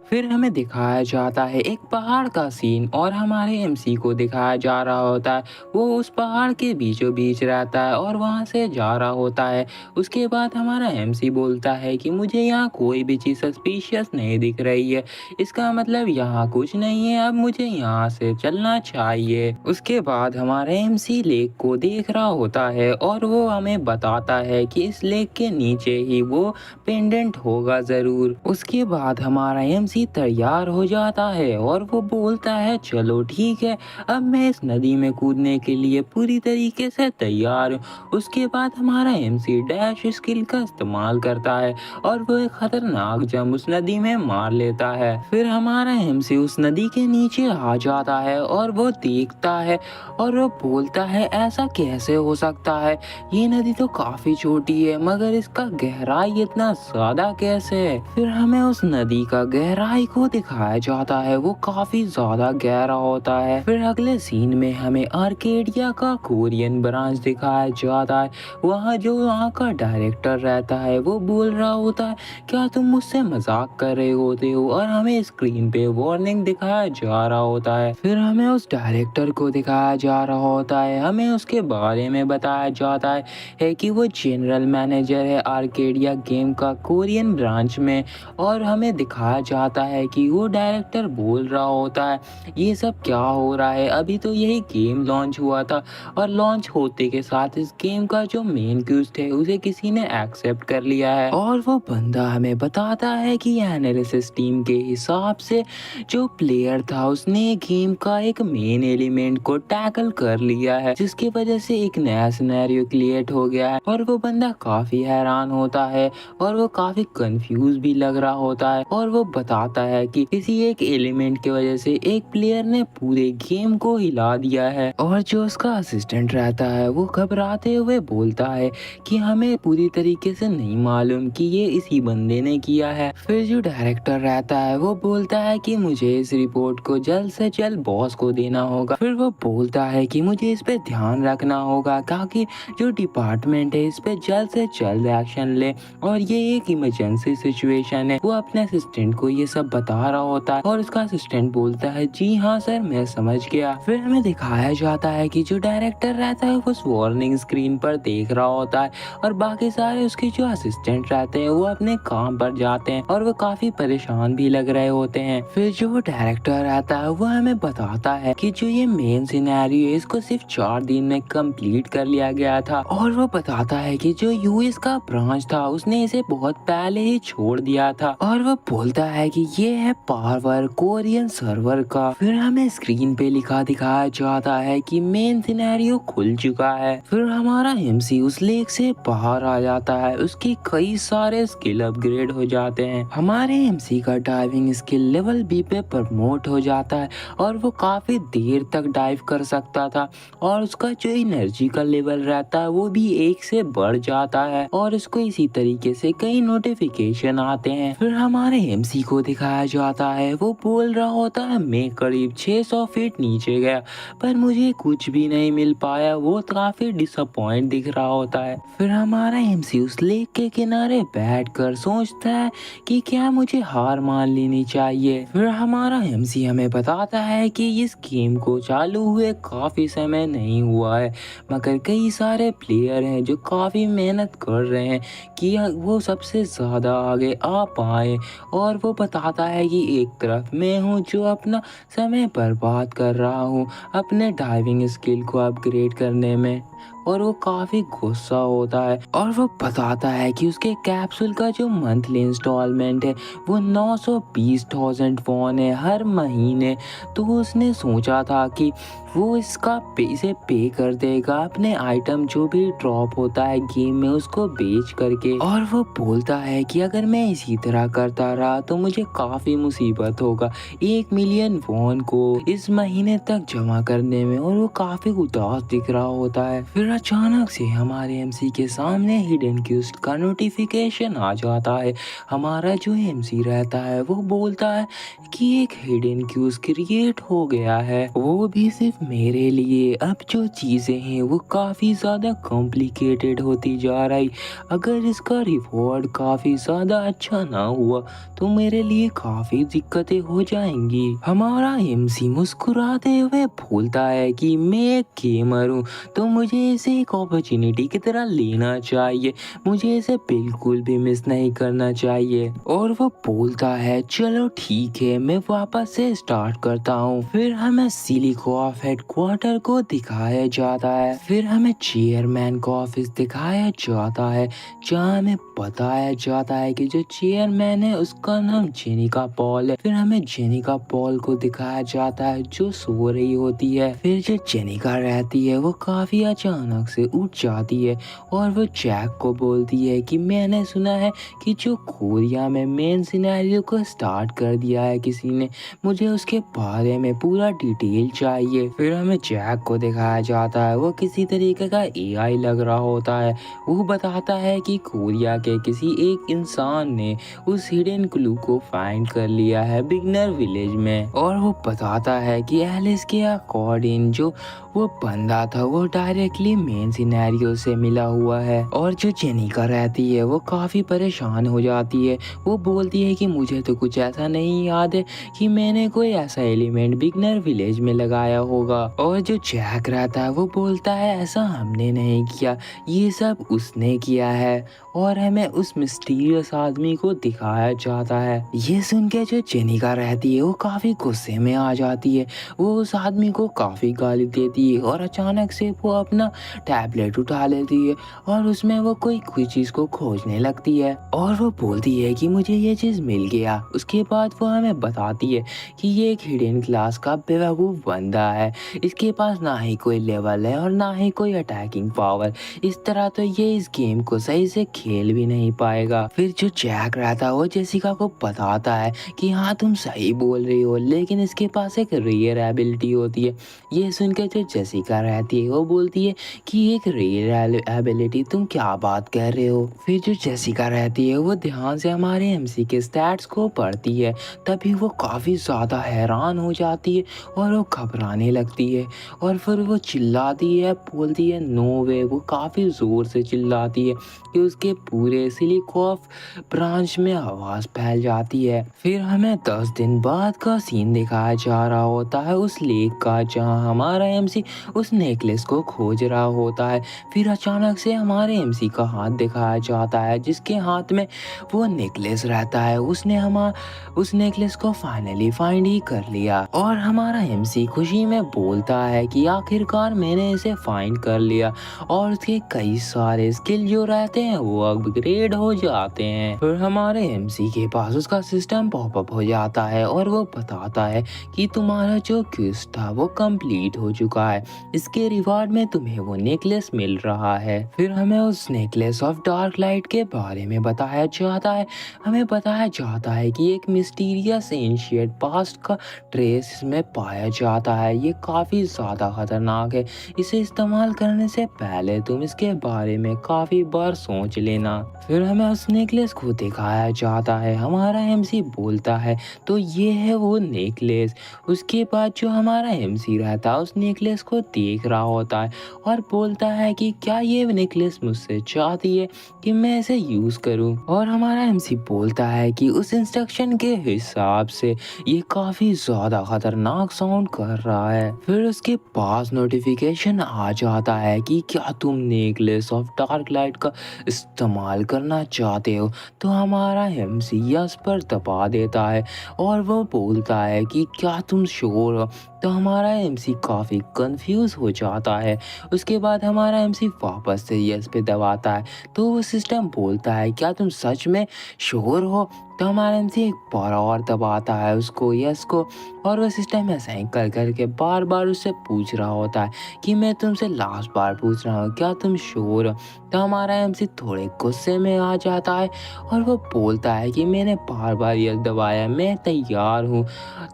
फिर हमें दिखाया जाता है एक पहाड़ का सीन और हमारे एमसी को दिखाया जा रहा होता है। वो उस पहाड़ के बीचों बीच रहता है और वहाँ से जा रहा होता है। उसके बाद हमारा एमसी बोलता है कि मुझे यहाँ कोई भी चीज़ सस्पिशियस नहीं दिख रही है। इसका मतलब यहाँ कुछ नहीं है, अब मुझे यहाँ से चलना चाहिए। उसके बाद हमारा एमसी लेक को देख रहा होता है और वो हमें बताता है कि इस लेक के नीचे ही वो पेंडेंट होगा ज़रूर। उसके बाद हमारा एमसी तैयार हो जाता है और वो बोलता है चलो ठीक है, अब मैं इस नदी में कूदने के लिए पूरी तरीके से तैयार हूँ। उसके बाद हमारा एमसी डैश स्किल का इस्तेमाल करता है और वो एक खतरनाक जंप उस नदी में मार लेता है। फिर हमारा एमसी उस नदी के नीचे आ जाता है और वो देखता है और वो बोलता है ऐसा कैसे हो सकता है, ये नदी तो काफी छोटी है मगर इसका गहराई इतना ज्यादा कैसे है। फिर हमें उस नदी का गहराई को दिखाया जाता है, वो काफी ज्यादा गहरा होता है। फिर अगले सीन में हमें आर्केडिया का कोरियन ब्रांच दिखाया जाता है। वहाँ का डायरेक्टर रहता है, वो बोल रहा होता है क्या तुम मुझसे मजाक कर रहे होते हो, और हमें स्क्रीन पे वार्निंग दिखाया जा रहा होता है। फिर हमें उस डायरेक्टर को दिखाया जा रहा होता है, हमें उसके बारे में बताया जाता है कि वो जनरल मैनेजर है आर्केडिया गेम का कोरियन ब्रांच में। और हमें दिखाया जाता है कि वो डायरेक्टर बोल रहा होता है ये सब क्या हो रहा है, अभी तो यही गेम लॉन्च हुआ था और लॉन्च होते के साथ इस गेम का जो मेन क्यूज थे उसे किसी ने एक्सेप्ट कर लिया है। और वो बंदा हमें बताता है कि एनालिसिस टीम के हिसाब से जो प्लेयर था उसने गेम का एक मेन एलिमेंट को टैकल कर लिया है, जिसकी वजह से एक नया सिनेरियो क्रिएट हो गया है। और वो बंदा काफी हैरान होता है और वो काफी कंफ्यूज भी लग रहा होता है और वो बताता है कि किसी एक एलिमेंट की वजह से एक प्लेयर ने पूरे गेम को हिला दिया है। और जो उसका असिस्टेंट रहता है वो घबराते हुए बोलता है कि हमें पूरी तरीके से नहीं मालूम कि ये इसी बंदे ने किया है। फिर जो डायरेक्टर रहता है वो बोलता है कि मुझे इस रिपोर्ट को जल्द से जल्द बॉस को देना होगा। फिर वो बोलता है कि मुझे इस पे ध्यान रखना होगा ताकि जो डिपार्टमेंट है इस पे जल्द से जल्द एक्शन ले और ये एक इमरजेंसी सिचुएशन है। वो अपने असिस्टेंट को ये सब बता रहा होता है और उसका असिस्टेंट बोलता है जी हाँ सर मैं समझ गया। फिर हमें दिखाया जाता है कि जो डायरेक्टर रहता है वो उस वार्निंग स्क्रीन पर देख रहा होता है और बाकी सारे उसके जो असिस्टेंट रहते हैं वो अपने काम पर जाते हैं और वो काफी परेशान भी लग रहे होते हैं। फिर जो डायरेक्टर रहता है वो हमें बताता है कि जो ये मेन सिनेरियो है इसको सिर्फ 4 दिन में कंप्लीट कर लिया गया था। और वो बताता है कि जो यूएस का ब्रांच था उसने इसे बहुत पहले ही छोड़ दिया था। और वो बोलता है कि ये है पावर कोरियन सर्वर का। फिर हमें स्क्रीन पे लिखा दिखाया जाता है कि मेन सिनेरियो खुल चुका है। फिर हमारा एमसी उस लेक से बाहर आ जाता है, उसकी कई सारे स्किल अपग्रेड हो जाते हैं। हमारे एमसी का डाइविंग स्किल लेवल बी पे प्रमोट हो जाता है और वो काफी देर तक डाइव कर सकता था और उसका जो एनर्जी का लेवल रहता है वो भी 1 से बढ़ जाता है और उसको इसी तरीके से कई नोटिफिकेशन आते हैं। फिर हमारे एमसी को दिखाया जाता है, वो बोल रहा होता है मैं करीब 600 फीट नीचे गया पर मुझे कुछ भी नहीं मिल पाया, वो काफी डिसअपॉइंट दिख रहा होता है। फिर हमारा एमसी उस लेक के किनारे बैठकर सोचता है कि क्या मुझे हार मान लेनी चाहिए। फिर हमारा एमसी हमें बताता है कि इस गेम को चालू हुए काफी समय नहीं हुआ है मगर कई सारे प्लेयर हैं जो काफी मेहनत कर रहे हैं कि वो सबसे ज्यादा आगे आ पाए। और वो बताता है कि एक तरफ मैं हूँ जो अपना समय बर्बाद कर रहा हूँ अपने डाइविंग स्किल को अपग्रेड करने में, और वो काफ़ी गुस्सा होता है और वो बताता है कि उसके कैप्सूल का जो मंथली इंस्टॉलमेंट है वो 920,000 वॉन है हर महीने। तो उसने सोचा था कि वो इसे पे कर देगा अपने आइटम जो भी ड्रॉप होता है गेम में उसको बेच करके। और वो बोलता है कि अगर मैं इसी तरह करता रहा तो मुझे काफ़ी मुसीबत होगा 1 मिलियन वॉन को इस महीने तक जमा करने में। और वो काफ़ी उदास दिख रहा होता है। फिर अचानक से हमारे एमसी के सामने हिडन क्यूस्ट का नोटिफिकेशन आ जाता है। हमारा जो एमसी रहता है वो बोलता है कि एक हिडन क्यूज क्रिएट हो गया है, वो भी सिर्फ मेरे लिए। अब जो चीज़ें हैं वो काफ़ी ज़्यादा कॉम्प्लिकेटेड होती जा रही। अगर इसका रिवॉर्ड काफ़ी ज़्यादा अच्छा ना हुआ तो मेरे लिए काफ़ी दिक्कतें हो जाएंगी। हमारा एमसी मुस्कुराते हुए बोलता है कि मैं एक गेमर हूँ तो मुझे इसे एक अपॉर्चुनिटी की तरह लेना चाहिए, मुझे इसे बिल्कुल भी मिस नहीं करना चाहिए। और वो बोलता है चलो ठीक है मैं वापस से स्टार्ट करता हूँ। फिर हमें सिलिकॉफ हेडक्वार्टर को दिखाया जाता है। फिर हमें चेयरमैन का ऑफिस दिखाया जाता है जहाँ हमें बताया जाता है कि जो चेयरमैन है उसका नाम जेनिका पॉल है। फिर हमें जेनिका पॉल को दिखाया जाता है जो सो रही होती है। फिर जो जेनिका रहती है वो काफी अचानक से उठ जाती है और वो जैक को बोलती है कि मैंने सुना है कि जो कोरिया में मेन सिनेरियो को स्टार्ट कर दिया है किसी ने, मुझे उसके बारे में पूरा डिटेल चाहिए। फिर हमें जैक को दिखाया जाता है वो किसी तरीके का एआई लग रहा होता है। वो बताता है कि कोरिया के किसी एक इंसान ने उस हिडन क्लू को फाइंड कर लिया है बिगनर विलेज में। और वो बताता है कि एलिस के अकॉर्डिंग जो वो बंदा था वो डायरेक्टली मेन सिनेरियो से मिला हुआ है। और जो जेनिका रहती है वो काफ़ी परेशान हो जाती है। वो बोलती है कि मुझे तो कुछ ऐसा नहीं याद है कि मैंने कोई ऐसा एलिमेंट बिगनर विलेज में लगाया होगा। और जो जैक रहता है वो बोलता है ऐसा हमने नहीं किया, ये सब उसने किया है। और हमें उस मिस्टीरियस आदमी को दिखाया जाता है। ये सुन के जो जेनिका रहती है वो काफ़ी गुस्से में आ जाती है। वो उस आदमी को काफ़ी गाली देती है और अचानक से वो अपना टैबलेट उठा लेती है और उसमें वो कोई चीज़ को खोजने लगती है। और वो बोलती है कि मुझे ये चीज़ मिल गया। उसके बाद वो हमें बताती है कि ये एक हिडन क्लास का बेवकूफ़ बंदा है, इसके पास ना ही कोई लेवल है और ना ही कोई अटैकिंग पावर। इस तरह तो ये इस गेम को सही से खेल भी नहीं पाएगा। फिर जो जैक रहता है वो जेसिका को बताता है कि हाँ तुम सही बोल रही हो, लेकिन इसके पास एक रेयर एबिलिटी होती है। ये सुन के जो जेसिका रहती है वो बोलती है कि एक रेयर एबिलिटी, तुम क्या बात कर रहे हो। फिर जो जेसिका रहती है वो ध्यान से हमारे एमसी के स्टैट्स को पढ़ती है। तभी वो काफ़ी ज़्यादा हैरान हो जाती है और वो घबराने लगती है। और फिर वो चिल्लाती है, बोलती है नो वे। वो काफ़ी ज़ोर से चिल्लाती है कि उसके पूरे सिलिकॉफ ब्रांच में आवाज़ फैल जाती है। फिर हमें 10 दिन बाद का सीन दिखाया जा रहा होता है उस लेक का जहाँ हमारा एमसी उस नेकलेस को खोज रहा होता है। फिर अचानक से हमारे एमसी का हाथ दिखाया जाता है जिसके हाथ में वो नेकलेस रहता है। उस नेकलेस को फाइनली फाइंड ही कर लिया। और हमारा एमसी खुशी में बोलता है कि आखिरकार मैंने इसे फाइंड कर लिया। और उसके कई सारे स्किल जो रहते हैं वो अपग्रेड हो जाते हैं। फिर हमारे एमसी के पास उसका सिस्टम पॉपअप हो जाता है और वो बताता है कि तुम्हारा जो क्विज था वो कंप्लीट हो चुका है, इसके रिवार्ड में तुम्हें वो नेकलेस मिल रहा है। फिर हमें उस नेकलेस ऑफ डार्क लाइट के बारे में बताया जाता है। हमें बताया जाता है कि एक मिस्टीरियस एंशिएंट पास्ट का ट्रेस इसमें पाया जाता है। ये काफ़ी ज़्यादा खतरनाक है, इसे इस्तेमाल करने से पहले तुम इसके बारे में काफ़ी बार सोच लेना। फिर हमें उस नेकलेस को दिखाया जाता है। हमारा एमसी बोलता है तो ये है वो नेकलेस। उसके बाद जो हमारा एमसी रहता है उस नेकलेस को देख रहा होता है और बोलता है कि क्या ये नेकलेस मुझसे चाहती है कि मैं इसे यूज़ करूं। और हमारा एमसी बोलता है कि उस इंस्ट्रक्शन के हिसाब से ये काफ़ी ज़्यादा खतरनाक साउंड कर रहा है। फिर उसके पास नोटिफिकेशन आ जाता है कि क्या तुम नेकलेस ऑफ डार्क लाइट का इस्तेमाल करना चाहते हो। तो हमारा एमसी यस पर दबा देता है और वो बोलता है कि क्या तुम श्योर हो तो हमारा एमसी काफ़ी कंफ्यूज हो जाता है। उसके बाद हमारा एमसी वापस से यस पे दबाता है। तो वो सिस्टम बोलता है क्या तुम सच में श्योर हो? तो हमारा एमसी एक बार और दबाता है उसको यस को, और वो सिस्टम ऐसा ही कर करके बार बार उससे पूछ रहा होता है कि मैं तुमसे लास्ट बार पूछ रहा हूँ क्या तुम श्योर हो? तो हमारा एमसी थोड़े गुस्से में आ जाता है और वो बोलता है कि मैंने बार बार यस दबाया, मैं तैयार हूँ।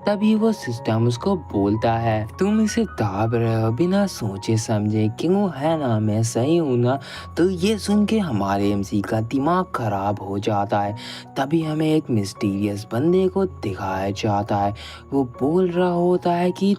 तभी वो सिस्टम उसको बोलता है तुम इसे दाब रहे हो बिना सोचे समझे, क्यों है ना मैं सही हूँ ना? तो ये सुन के हमारे एमसी का दिमाग खराब हो जाता है। तभी हमें एक मिस्टीरियस बंदे को दिखाया जाता है। वो बोल रहा होता है कि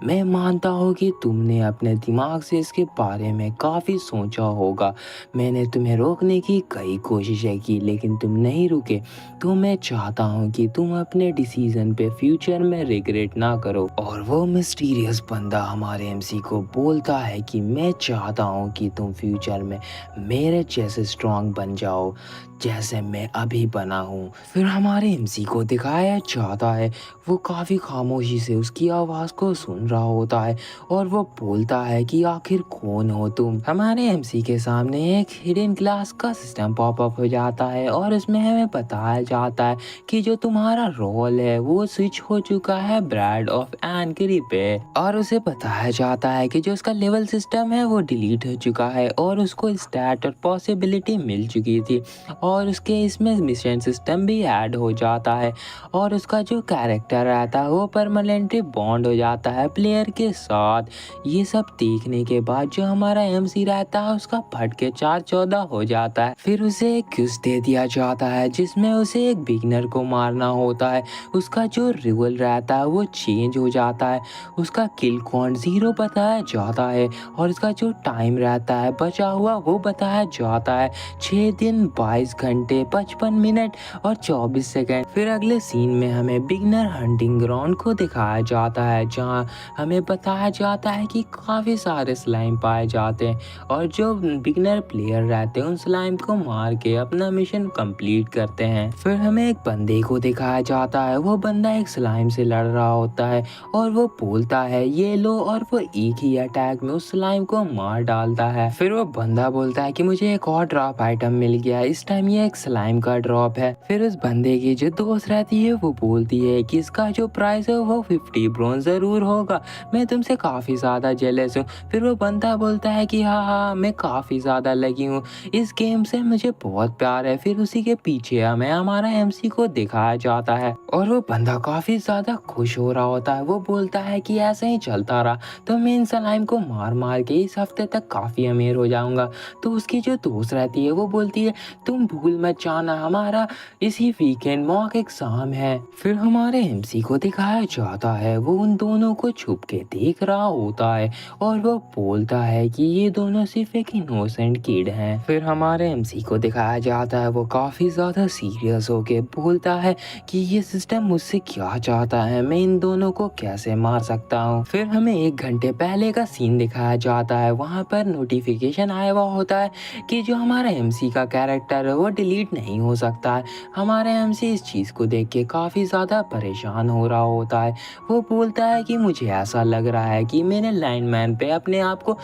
मैं मानता हूँ कि तुमने अपने दिमाग से इसके बारे में काफ़ी सोचा होगा। मैंने तुम्हें रोकने की कई कोशिशें की लेकिन तुम नहीं रुके। तो मैं चाहता हूँ कि तुम अपने डिसीजन पे फ्यूचर में रिग्रेट ना करो। और वो मिस्टीरियस बंदा हमारे एमसी को बोलता है कि मैं चाहता हूँ कि तुम फ्यूचर में मेरे जैसे स्ट्रांग बन जाओ जैसे मैं अभी बना हूँ। फिर हमारे एमसी को दिखाया जाता है वो काफ़ी खामोशी से उसकी आवाज़ को सुन रहा होता है और वो बोलता है कि आखिर कौन हो तुम? हमारे एमसी के सामने एक हिडन क्लास का सिस्टम पॉपअप हो जाता है और उसमें हमें बताया जाता है कि जो तुम्हारा रोल है वो स्विच हो चुका है ब्रैड ऑफ एनकरी पे, और उसे बताया जाता है कि जो उसका लेवल सिस्टम है वो डिलीट हो चुका है और उसको स्टैट और पॉसिबिलिटी मिल चुकी थी, और उसके इसमें मिशन सिस्टम भी ऐड हो जाता है और उसका जो कैरेक्टर रहता है वो परमानेंटली बॉन्ड हो जाता है प्लेयर के साथ। ये सब देखने के बाद जो हमारा एमसी रहता है उसका फट के 4-14 हो जाता है। फिर उसे एक क्विज दे दिया जाता है जिसमें उसे एक बिगनर को मारना होता है। उसका जो रोल रहता है वो चेंज हो जाता है, उसका किल काउंट 0 बताया जाता है और उसका जो टाइम रहता है बचा हुआ वो बताया जाता है 6 दिन 22 घंटे 55 मिनट और 24 सेकंड। फिर अगले सीन में हमें बिगनर हंटिंग ग्राउंड को दिखाया जाता है जहां हमें बताया जाता है कि काफ़ी सारे स्लाइम पाए जाते हैं और जो बिगनर प्लेयर रहते हैं उन स्लाइम को मार के अपना मिशन कंप्लीट करते हैं। फिर हमें एक बंदे को दिखाया जाता है वो बंदा एक स्लाइम से लड़ रहा होता है और वो बोलता है ये लो, और वो एक ही अटैक में उस स्लाइम को मार डालता है। फिर वो बंदा बोलता है कि मुझे एक और ड्रॉप आइटम मिल गया, इस टाइम ये एक स्लाइम का ड्रॉप है। फिर उस बंदे की जो दोस्त रहती है वो बोलती है कि इसका जो प्राइस है वो 50 ब्रोंज ज़रूर होगा, मैं तुमसे काफ़ी ज़्यादा जेलस हूँ। फिर वो बंदा बोलता है कि हाँ हाँ मैं काफ़ी ज़्यादा लगी हूँ, इस गेम से मुझे बहुत प्यार है। फिर उसी के पीछे हमें हमारा एमसी को दिखाया जाता है और वो बंदा काफ़ी ज़्यादा खुश हो रहा होता है। वो बोलता है कि ऐसा ही चलता रहा तो मैं इन स्लाइम को मार मार के इस हफ्ते तक काफ़ी अमीर हो जाऊंगा। तो उसकी जो दोस्त रहती है वो बोलती है तुम भूल मत जाना हमारा इसी वीकेंड मॉक एग्जाम है। फिर हमारे एमसी को दिखाया जाता है वो उन दोनों को छुप के देख रहा होता है और वो बोलता है कि ये दोनों सिर्फ एक इनोसेंट किड हैं। फिर हमारे एमसी को दिखाया जाता है वो काफ़ी ज़्यादा सीरियस होके बोलता है कि ये सिस्टम मुझसे क्या चाहता है, मैं इन दोनों को कैसे मार सकता हूँ। फिर हमें 1 घंटे पहले का सीन दिखाया जाता है, वहाँ पर नोटिफिकेशन आया हुआ होता है कि जो हमारा एमसी का कैरेक्टर है वो डिलीट नहीं हो सकता है। हमारा एमसी इस चीज़ को देख के काफ़ी ज़्यादा परेशान हो रहा होता है। वो बोलता है कि मुझे ऐसा लग रहा है कि मैंने लाइनमैन पे अपने आप को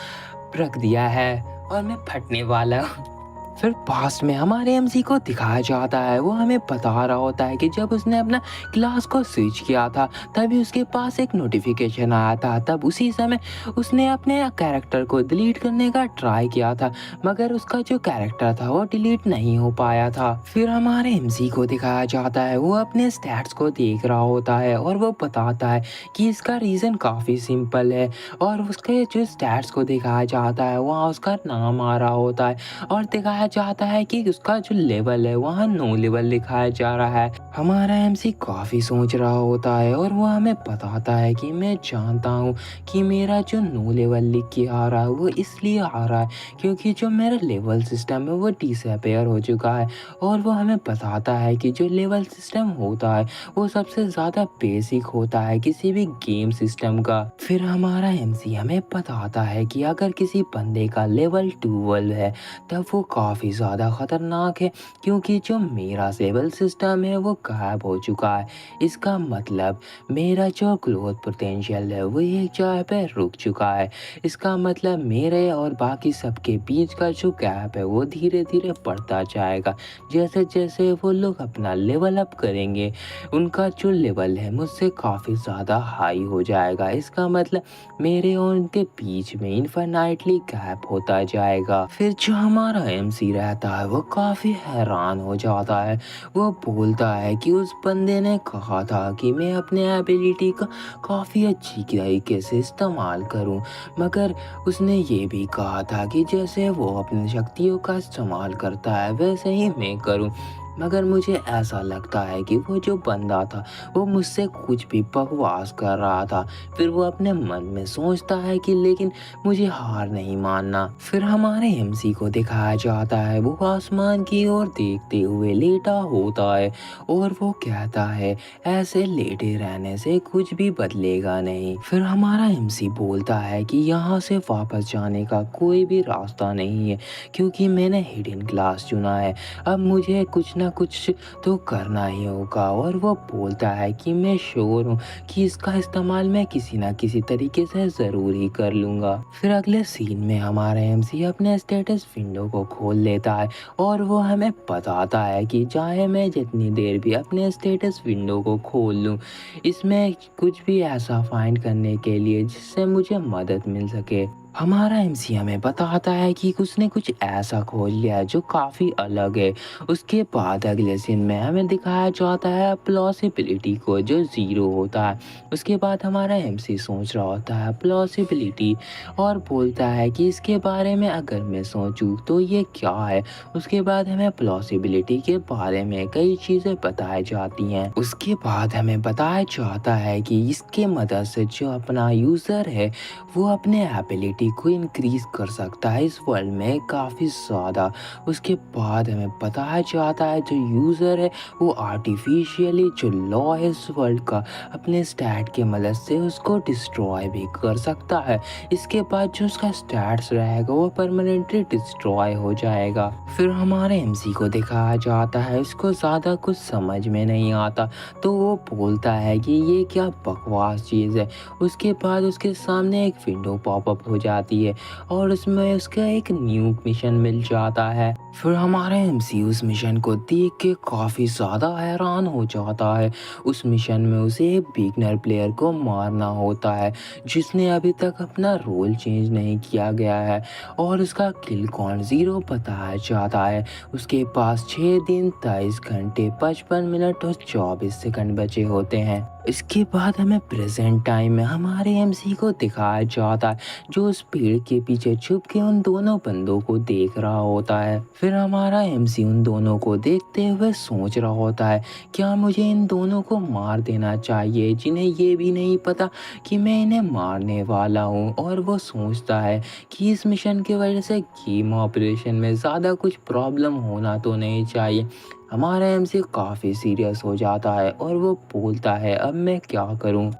रख दिया है और मैं फटने वाला हूँ। फिर पास्ट में हमारे एमसी को दिखाया जाता है वो हमें बता रहा होता है कि जब उसने अपना क्लास को स्विच किया था तभी उसके पास एक नोटिफिकेशन आया था। तब उसी समय उसने अपने कैरेक्टर को डिलीट करने का ट्राई किया था मगर उसका जो कैरेक्टर था वो डिलीट नहीं हो पाया था। फिर हमारे एमसी को दिखाया जाता है वो अपने स्टैट्स को देख रहा होता है और वो बताता है कि इसका रीज़न काफ़ी सिंपल है, और उसके जो स्टैट्स को दिखाया जाता है वहाँ उसका नाम आ रहा होता है और दिखाया चाहता है कि उसका जो लेवल है वहाँ 9 लेवल लिखाया जा रहा है। हमारा एमसी काफ़ी सोच रहा होता है और वो हमें बताता है कि मैं जानता हूँ कि मेरा जो 9 लेवल लिख के आ रहा है वो इसलिए आ रहा है क्योंकि जो मेरा लेवल सिस्टम है वो डिसअपेयर हो चुका है। और वो हमें बताता है कि जो लेवल सिस्टम होता है वो सबसे ज़्यादा बेसिक होता है किसी भी गेम सिस्टम का। फिर हमारा एमसी हमें बताता है कि अगर किसी बंदे का लेवल 12 है तब वो काफ़ी काफ़ी ज़्यादा ख़तरनाक है क्योंकि जो मेरा सिविल सिस्टम है वो गायब हो चुका है। इसका मतलब मेरा जो ग्रोथ पोटेंशियल है वो एक जगह पे रुक चुका है। इसका मतलब मेरे और बाकी सबके बीच का जो गैप है वो धीरे-धीरे बढ़ता जाएगा। जैसे-जैसे वो लोग अपना लेवल अप करेंगे, उनका जो लेवल है मुझसे काफ़ी ज़्यादा हाई हो जाएगा। इसका मतलब मेरे और उनके बीच में इन्फिनाइटली गैप होता जाएगा। फिर जो हमारा एमसी रहता है वो काफ़ी हैरान हो जाता है। वो बोलता है कि उस बंदे ने कहा था कि मैं अपने एबिलिटी का काफ़ी अच्छी तरीके से इस्तेमाल करूं, मगर उसने ये भी कहा था कि जैसे वो अपनी शक्तियों का इस्तेमाल करता है वैसे ही मैं करूं। मगर मुझे ऐसा लगता है कि वो जो बंदा था वो मुझसे कुछ भी बकवास कर रहा था। फिर वो अपने मन में सोचता है कि लेकिन मुझे हार नहीं मानना। फिर हमारे एमसी को दिखाया जाता है वो आसमान की ओर देखते हुए लेटा होता है और वो कहता है ऐसे लेटे रहने से कुछ भी बदलेगा नहीं। फिर हमारा एमसी बोलता है कि यहाँ से वापस जाने का कोई भी रास्ता नहीं है क्योंकि मैंने हिडन क्लास चुना है। अब मुझे कुछ ना कुछ तो करना ही होगा और वो बोलता है कि मैं श्योर हूँ कि इसका इस्तेमाल मैं किसी ना किसी तरीके से ज़रूर ही कर लूँगा। फिर अगले सीन में हमारा एमसी अपने स्टेटस विंडो को खोल लेता है और वो हमें बताता है कि चाहे मैं जितनी देर भी अपने स्टेटस विंडो को खोल लूँ, इसमें कुछ भी ऐसा फाइंड करने के लिए जिससे मुझे मदद मिल सके। हमारा एमसी हमें बताता है कि उसने कुछ ऐसा खोज लिया है जो काफ़ी अलग है। उसके बाद अगले सीन में हमें दिखाया जाता है प्लॉसिबिलिटी को जो ज़ीरो होता है। उसके बाद हमारा एमसी सोच रहा होता है प्लॉसिबिलिटी और बोलता है कि इसके बारे में अगर मैं सोचूं तो ये क्या है। उसके बाद हमें प्लॉसिबिलिटी के बारे में कई चीज़ें बताई जाती हैं। उसके बाद हमें बताया जाता है कि इसके मदद से जो अपना यूज़र है वो अपने एबिलिटी को इंक्रीज कर सकता है इस वर्ल्ड में काफ़ी ज़्यादा। उसके बाद हमें बताया जाता है जो यूज़र है वो आर्टिफिशियली जो लॉ है इस वर्ल्ड का अपने स्टैट के मदद से उसको डिस्ट्रॉय भी कर सकता है। इसके बाद जो उसका स्टैट्स रहेगा वो परमानेंटली डिस्ट्रॉय हो जाएगा। फिर हमारे एमसी को दिखाया जाता है इसको ज़्यादा कुछ समझ में नहीं आता तो वो बोलता है कि ये क्या बकवास चीज़ है। उसके बाद उसके सामने एक विंडो पॉपअप हो जाती है और उसमें उसका एक न्यू मिशन मिल जाता है। फिर हमारा एमसी उस मिशन को देख के काफ़ी ज़्यादा हैरान हो जाता है। उस मिशन में उसे एक बिगनर प्लेयर को मारना होता है जिसने अभी तक अपना रोल चेंज नहीं किया गया है और उसका किल काउंट 0 बताया जाता है। उसके पास 6 दिन 23 घंटे 55 मिनट और 24 सेकंड बचे होते हैं। इसके बाद हमें प्रेजेंट टाइम में हमारे एमसी को दिखाया जाता है जो उस पेड़ के पीछे छुप के उन दोनों बंदों को देख रहा होता है। फिर हमारा एमसी उन दोनों को देखते हुए सोच रहा होता है क्या मुझे इन दोनों को मार देना चाहिए जिन्हें ये भी नहीं पता कि मैं इन्हें मारने वाला हूँ। और वो सोचता है कि इस मिशन की वजह से गेम ऑपरेशन में ज़्यादा कुछ प्रॉब्लम होना तो नहीं चाहिए। हमारा एमसी काफ़ी सीरियस हो जाता है और वो बोलता है अब मैं क्या करूं।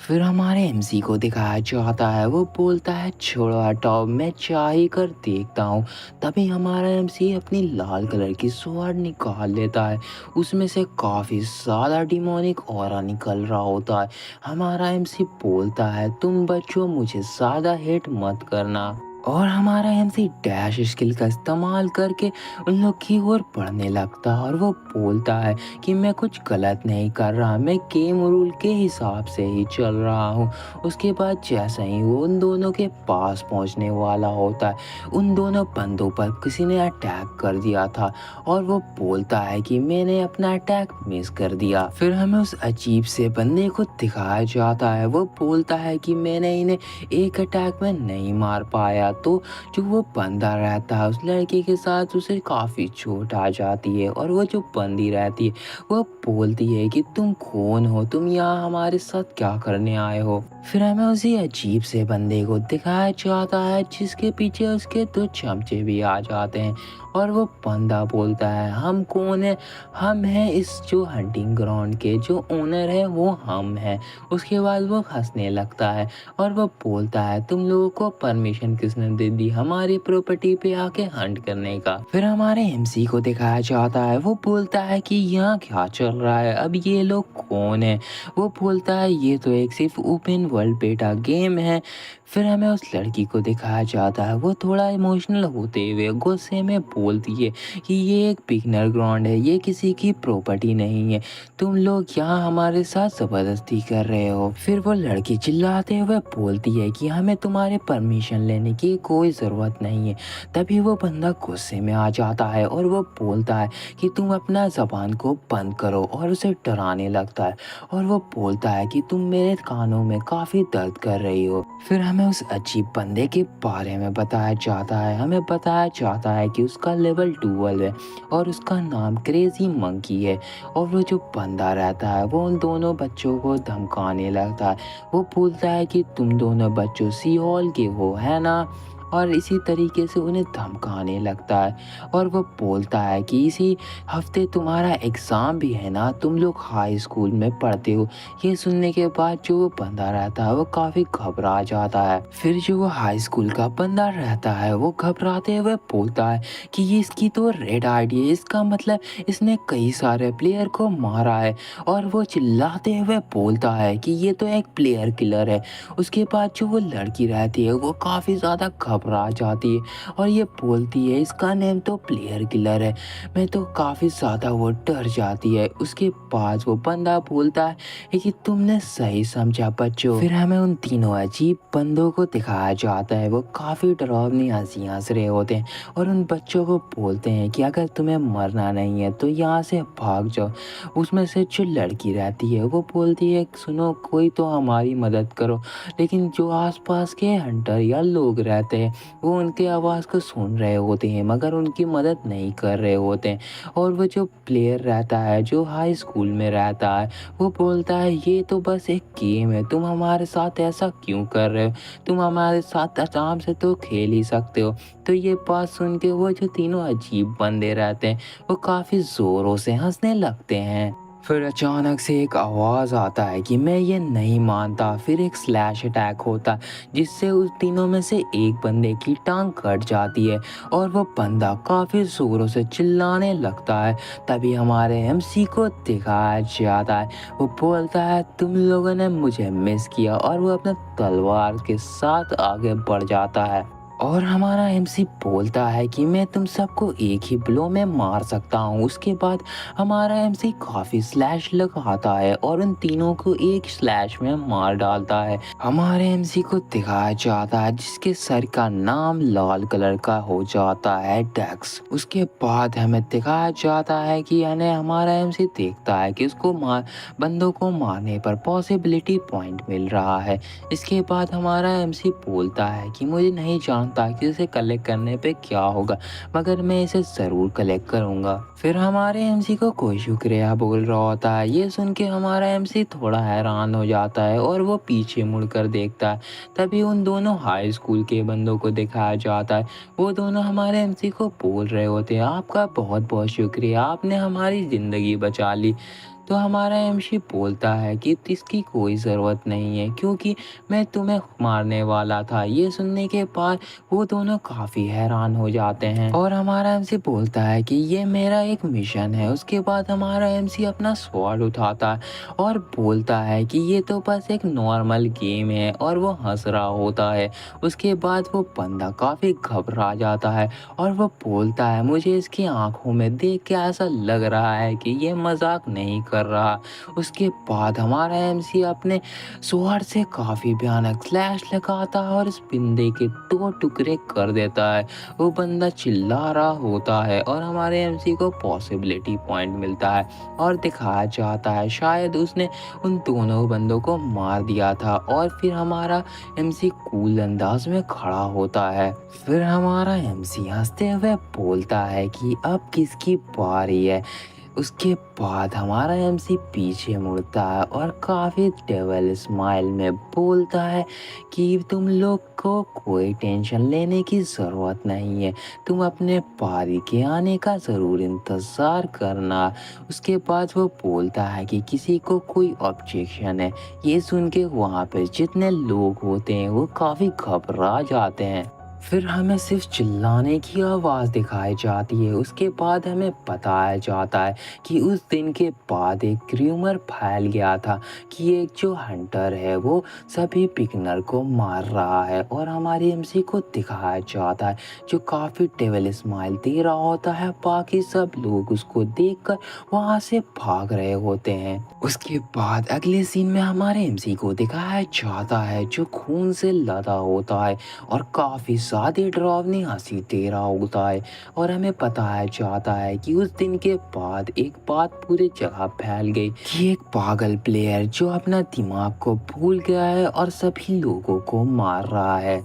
फिर हमारे एमसी को दिखाया जाता है वो बोलता है छोड़ो हटाओ मैं चाह ही कर देखता हूँ। तभी हमारा एमसी अपनी लाल कलर की स्वॉर्ड निकाल लेता है। उसमें से काफ़ी ज़्यादा डिमोनिक ऑरा निकल रहा होता है। हमारा एमसी बोलता है तुम बच्चों मुझे ज़्यादा हिट मत करना और हमारा एमसी डैश स्किल का इस्तेमाल करके उन लोग की ओर बढ़ने लगता है और वो बोलता है कि मैं कुछ गलत नहीं कर रहा, मैं गेम रूल के हिसाब से ही चल रहा हूँ। उसके बाद जैसे ही वो उन दोनों के पास पहुँचने वाला होता है उन दोनों बंदों पर किसी ने अटैक कर दिया था और वो बोलता है कि मैंने अपना अटैक मिस कर दिया। फिर हमें उस अजीब से बंदे को दिखाया जाता है वो बोलता है कि मैंने इन्हें एक अटैक में नहीं मार पाया। तो जो वो बंदा रहता है उस लड़के के साथ उसे काफ़ी चोट आ जाती है और वो जो बंदी रहती है वो बोलती है कि तुम कौन हो, तुम यहाँ हमारे साथ क्या करने आए हो। फिर हमें उसी अजीब से बंदे को दिखाया जाता है जिसके पीछे उसके 2 चमचे भी आ जाते हैं और वो बंदा बोलता है हम कौन है? हम हैं इस जो हंटिंग ग्राउंड के जो ओनर है वो हम हैं। उसके बाद वो हँसने लगता है और वो बोलता है तुम लोगों को परमिशन किसने दे दी हमारी प्रॉपर्टी पे आके हंट करने का? फिर हमारे एमसी को दिखाया जाता है वो बोलता है कि यहाँ क्या चल रहा है? अब ये लोग कौन है? वो बोलता है ये तो एक सिर्फ ओपन वर्ल्ड बेटा गेम है। फिर हमें उस लड़की को दिखाया जाता है वो थोड़ा इमोशनल होते हुए गुस्से में बोलती है कि ये एक बिगनर ग्राउंड है, ये किसी की प्रॉपर्टी नहीं है, तुम लोग यहाँ हमारे साथ ज़बरदस्ती कर रहे हो। फिर वो लड़की चिल्लाते हुए बोलती है कि हमें तुम्हारे परमिशन लेने की कोई ज़रूरत नहीं है। तभी वो बंदा गुस्से में आ जाता है और वो बोलता है कि तुम अपना ज़बान को बंद करो और उसे डराने लगता है और वो बोलता है कि तुम मेरे कानों में काफ़ी दर्द कर रही हो। फिर हमें उस अजीब बंदे के बारे में बताया जाता है, हमें बताया जाता है कि उसका लेवल 12 है और उसका नाम क्रेजी मंकी है और वो जो बंदा रहता है वो उन दोनों बच्चों को धमकाने लगता है। वो बोलता है कि तुम दोनों बच्चों सीहोल के हो है ना, और इसी तरीके से उन्हें धमकाने लगता है और वो बोलता है कि इसी हफ्ते तुम्हारा एग्ज़ाम भी है ना, तुम लोग हाई स्कूल में पढ़ते हो। ये सुनने के बाद जो वो बंदा रहता है वो काफ़ी घबरा जाता है। फिर जो वो हाई स्कूल का बंदा रहता है वो घबराते हुए बोलता है कि ये इसकी तो रेड आईडी है, इसका मतलब इसने कई सारे प्लेयर को मारा है और वो चिल्लाते हुए बोलता है कि ये तो एक प्लेयर किलर है। उसके बाद जो वो लड़की रहती है वो काफ़ी ज़्यादा घबरा जाती है और ये बोलती है इसका नेम तो प्लेयर किलर है। मैं तो काफ़ी ज़्यादा वो डर जाती है। उसके बाद वो बंदा बोलता है कि तुमने सही समझा बच्चों। फिर हमें उन तीनों अजीब बंदों को दिखाया जाता है वो काफ़ी डरावनी हंसी हंस रहे होते हैं और उन बच्चों को बोलते हैं कि अगर तुम्हें मरना नहीं है तो यहाँ से भाग जाओ। उसमें से जो लड़की रहती है वो बोलती है सुनो कोई तो हमारी मदद करो, लेकिन जो आसपास के हंटर या लोग रहते हैं वो उनके आवाज़ को सुन रहे होते हैं मगर उनकी मदद नहीं कर रहे होते हैं। और वो जो प्लेयर रहता है जो हाई स्कूल में रहता है वो बोलता है ये तो बस एक गेम है, तुम हमारे साथ ऐसा क्यों कर रहे हो, तुम हमारे साथ आराम से तो खेल ही सकते हो। तो ये बात सुन के वो जो तीनों अजीब बंदे रहते हैं वो काफ़ी ज़ोरों से हंसने लगते हैं। फिर अचानक से एक आवाज़ आता है कि मैं ये नहीं मानता। फिर एक स्लैश अटैक होता है जिससे उस तीनों में से एक बंदे की टांग कट जाती है और वो बंदा काफ़ी ज़ोरों से चिल्लाने लगता है। तभी हमारे एमसी को दिखाया जाता है वो बोलता है तुम लोगों ने मुझे मिस किया और वो अपने तलवार के साथ आगे बढ़ जाता है और हमारा एमसी बोलता है कि मैं तुम सबको एक ही ब्लो में मार सकता हूँ। उसके बाद हमारा एमसी काफ़ी स्लैश लगाता है और उन तीनों को एक स्लैश में मार डालता है। हमारे एमसी को दिखाया जाता है जिसके सर का नाम लाल कलर का हो जाता है डेक्स। उसके बाद हमें दिखाया जाता है कि यानी हमारा एमसी देखता है कि उसको बंदों को मारने पर पॉसिबिलिटी पॉइंट मिल रहा है। इसके बाद हमारा एमसी बोलता है कि मुझे नहीं जानता कि इसे कलेक्ट करने पे क्या होगा मगर मैं इसे ज़रूर कलेक्ट करूँगा। फिर हमारे एमसी को कोई शुक्रिया बोल रहा होता है। ये सुन के हमारा एमसी थोड़ा हैरान हो जाता है और वो पीछे मुड़कर देखता है। तभी उन दोनों हाई स्कूल के बंदों को दिखाया जाता है। वो दोनों हमारे एमसी को बोल रहे होते हैं आपका बहुत बहुत शुक्रिया, आपने हमारी ज़िंदगी बचा ली। तो हमारा एमसी बोलता है कि इसकी कोई ज़रूरत नहीं है क्योंकि मैं तुम्हें मारने वाला था। ये सुनने के बाद वो दोनों काफ़ी हैरान हो जाते हैं और हमारा एमसी बोलता है कि ये मेरा एक मिशन है। उसके बाद हमारा एमसी अपना स्वॉर्ड उठाता है और बोलता है कि ये तो बस एक नॉर्मल गेम है और वो हंस रहा होता है। उसके बाद वो बंदा काफ़ी घबरा जाता है और वो बोलता है मुझे इसकी आंखों में देख के ऐसा लग रहा है कि ये मजाक नहीं कर रहा। उसके बाद हमारा एमसी अपने स्वॉर्ड से काफ़ी भयानक स्लैश लगाता है और इस बंदे के 2 टुकड़े कर देता है। वो बंदा चिल्ला रहा होता है और हमारे एमसी को पॉसिबिलिटी पॉइंट मिलता है और दिखाया जाता है शायद उसने उन दोनों बंदों को मार दिया था और फिर हमारा एमसी कूल अंदाज में खड़ा होता है। फिर हमारा एमसी हंसते हुए बोलता है कि अब किसकी बारी है। उसके बाद हमारा एमसी पीछे मुड़ता है और काफ़ी डेविल स्माइल में बोलता है कि तुम लोग को कोई टेंशन लेने की ज़रूरत नहीं है, तुम अपने पारी के आने का ज़रूर इंतज़ार करना। उसके बाद वो बोलता है कि किसी को कोई ऑब्जेक्शन है। ये सुन के वहाँ पे जितने लोग होते हैं वो काफ़ी घबरा जाते हैं। फिर हमें सिर्फ चिल्लाने की आवाज़ दिखाई जाती है। उसके बाद हमें बताया जाता है कि उस दिन के बाद एक र्यूमर फैल गया था कि एक जो हंटर है वो सभी पिगनर को मार रहा है, और हमारी एमसी को दिखाया जाता है जो काफ़ी डेविल स्माइल दे रहा होता है। बाकी सब लोग उसको देखकर वहाँ से भाग रहे होते हैं। उसके बाद अगले सीन में हमारे एमसी को दिखाया जाता है जो खून से लदा होता है और काफ़ी ज़्यादा डरावनी हंसी दे रहा होता है, और हमें बताया जाता है कि उस दिन के बाद एक बात पूरी जगह फैल गई कि एक पागल प्लेयर जो अपना दिमाग को भूल गया है और सभी लोगों को मार रहा है।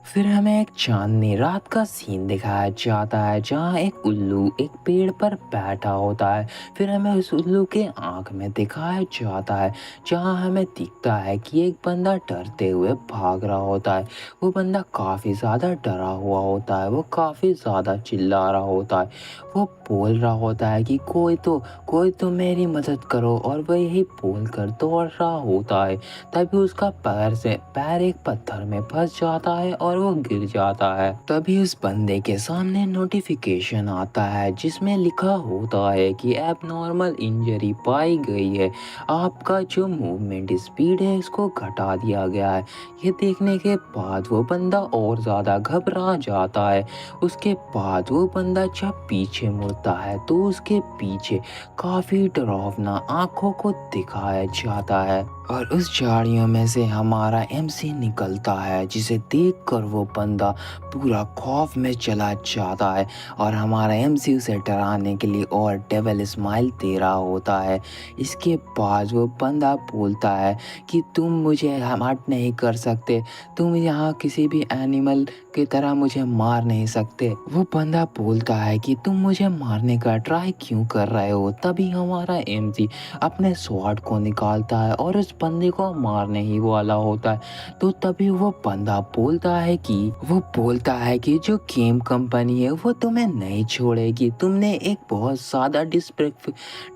फिर हमें एक चांदनी रात का सीन दिखाया जाता है जहाँ एक उल्लू एक पेड़ पर बैठा होता है। फिर हमें उस उल्लू के आँख में दिखाया जाता है जहाँ हमें दिखता है कि एक बंदा डरते हुए भाग रहा होता है। वो बंदा काफ़ी ज़्यादा डरा हुआ होता है, वो काफ़ी ज़्यादा चिल्ला रहा होता है। वो बोल रहा होता है कि कोई तो मेरी मदद करो, और वह यही बोल कर दौड़ रहा होता है। तभी उसका पैर एक पत्थर में फंस जाता है और वो गिर जाता है। तभी उस बंदे के सामने नोटिफिकेशन आता है जिसमें लिखा होता है कि एबनॉर्मल इंजरी पाई गई है, आपका जो मूवमेंट स्पीड है इसको घटा दिया गया है। ये देखने के बाद वो बंदा और ज़्यादा घबरा जाता है। उसके बाद वो बंदा जब पीछे मुड़ता है तो उसके पीछे काफ़ी डरावना आंखों को दिखाया जाता है, और उस झाड़ियों में से हमारा एमसी निकलता है जिसे देखकर वो बंदा पूरा खौफ में चला जाता है, और हमारा एमसी उसे डराने के लिए और डेविल स्माइल दे रहा होता है। इसके बाद वो बंदा बोलता है कि तुम मुझे हर्ट नहीं कर सकते, तुम यहाँ किसी भी एनिमल की तरह मुझे मार नहीं सकते। वो बंदा बोलता है कि तुम मुझे मारने का ट्राई क्यों कर रहे हो। तभी हमारा एमसी अपने स्वॉर्ड को निकालता है और उस बंदे को मारने ही वाला होता है। तो तभी वो बंदा बोलता है कि जो गेम कंपनी है वो तुम्हें नहीं छोड़ेगी, तुमने एक बहुत ज़्यादा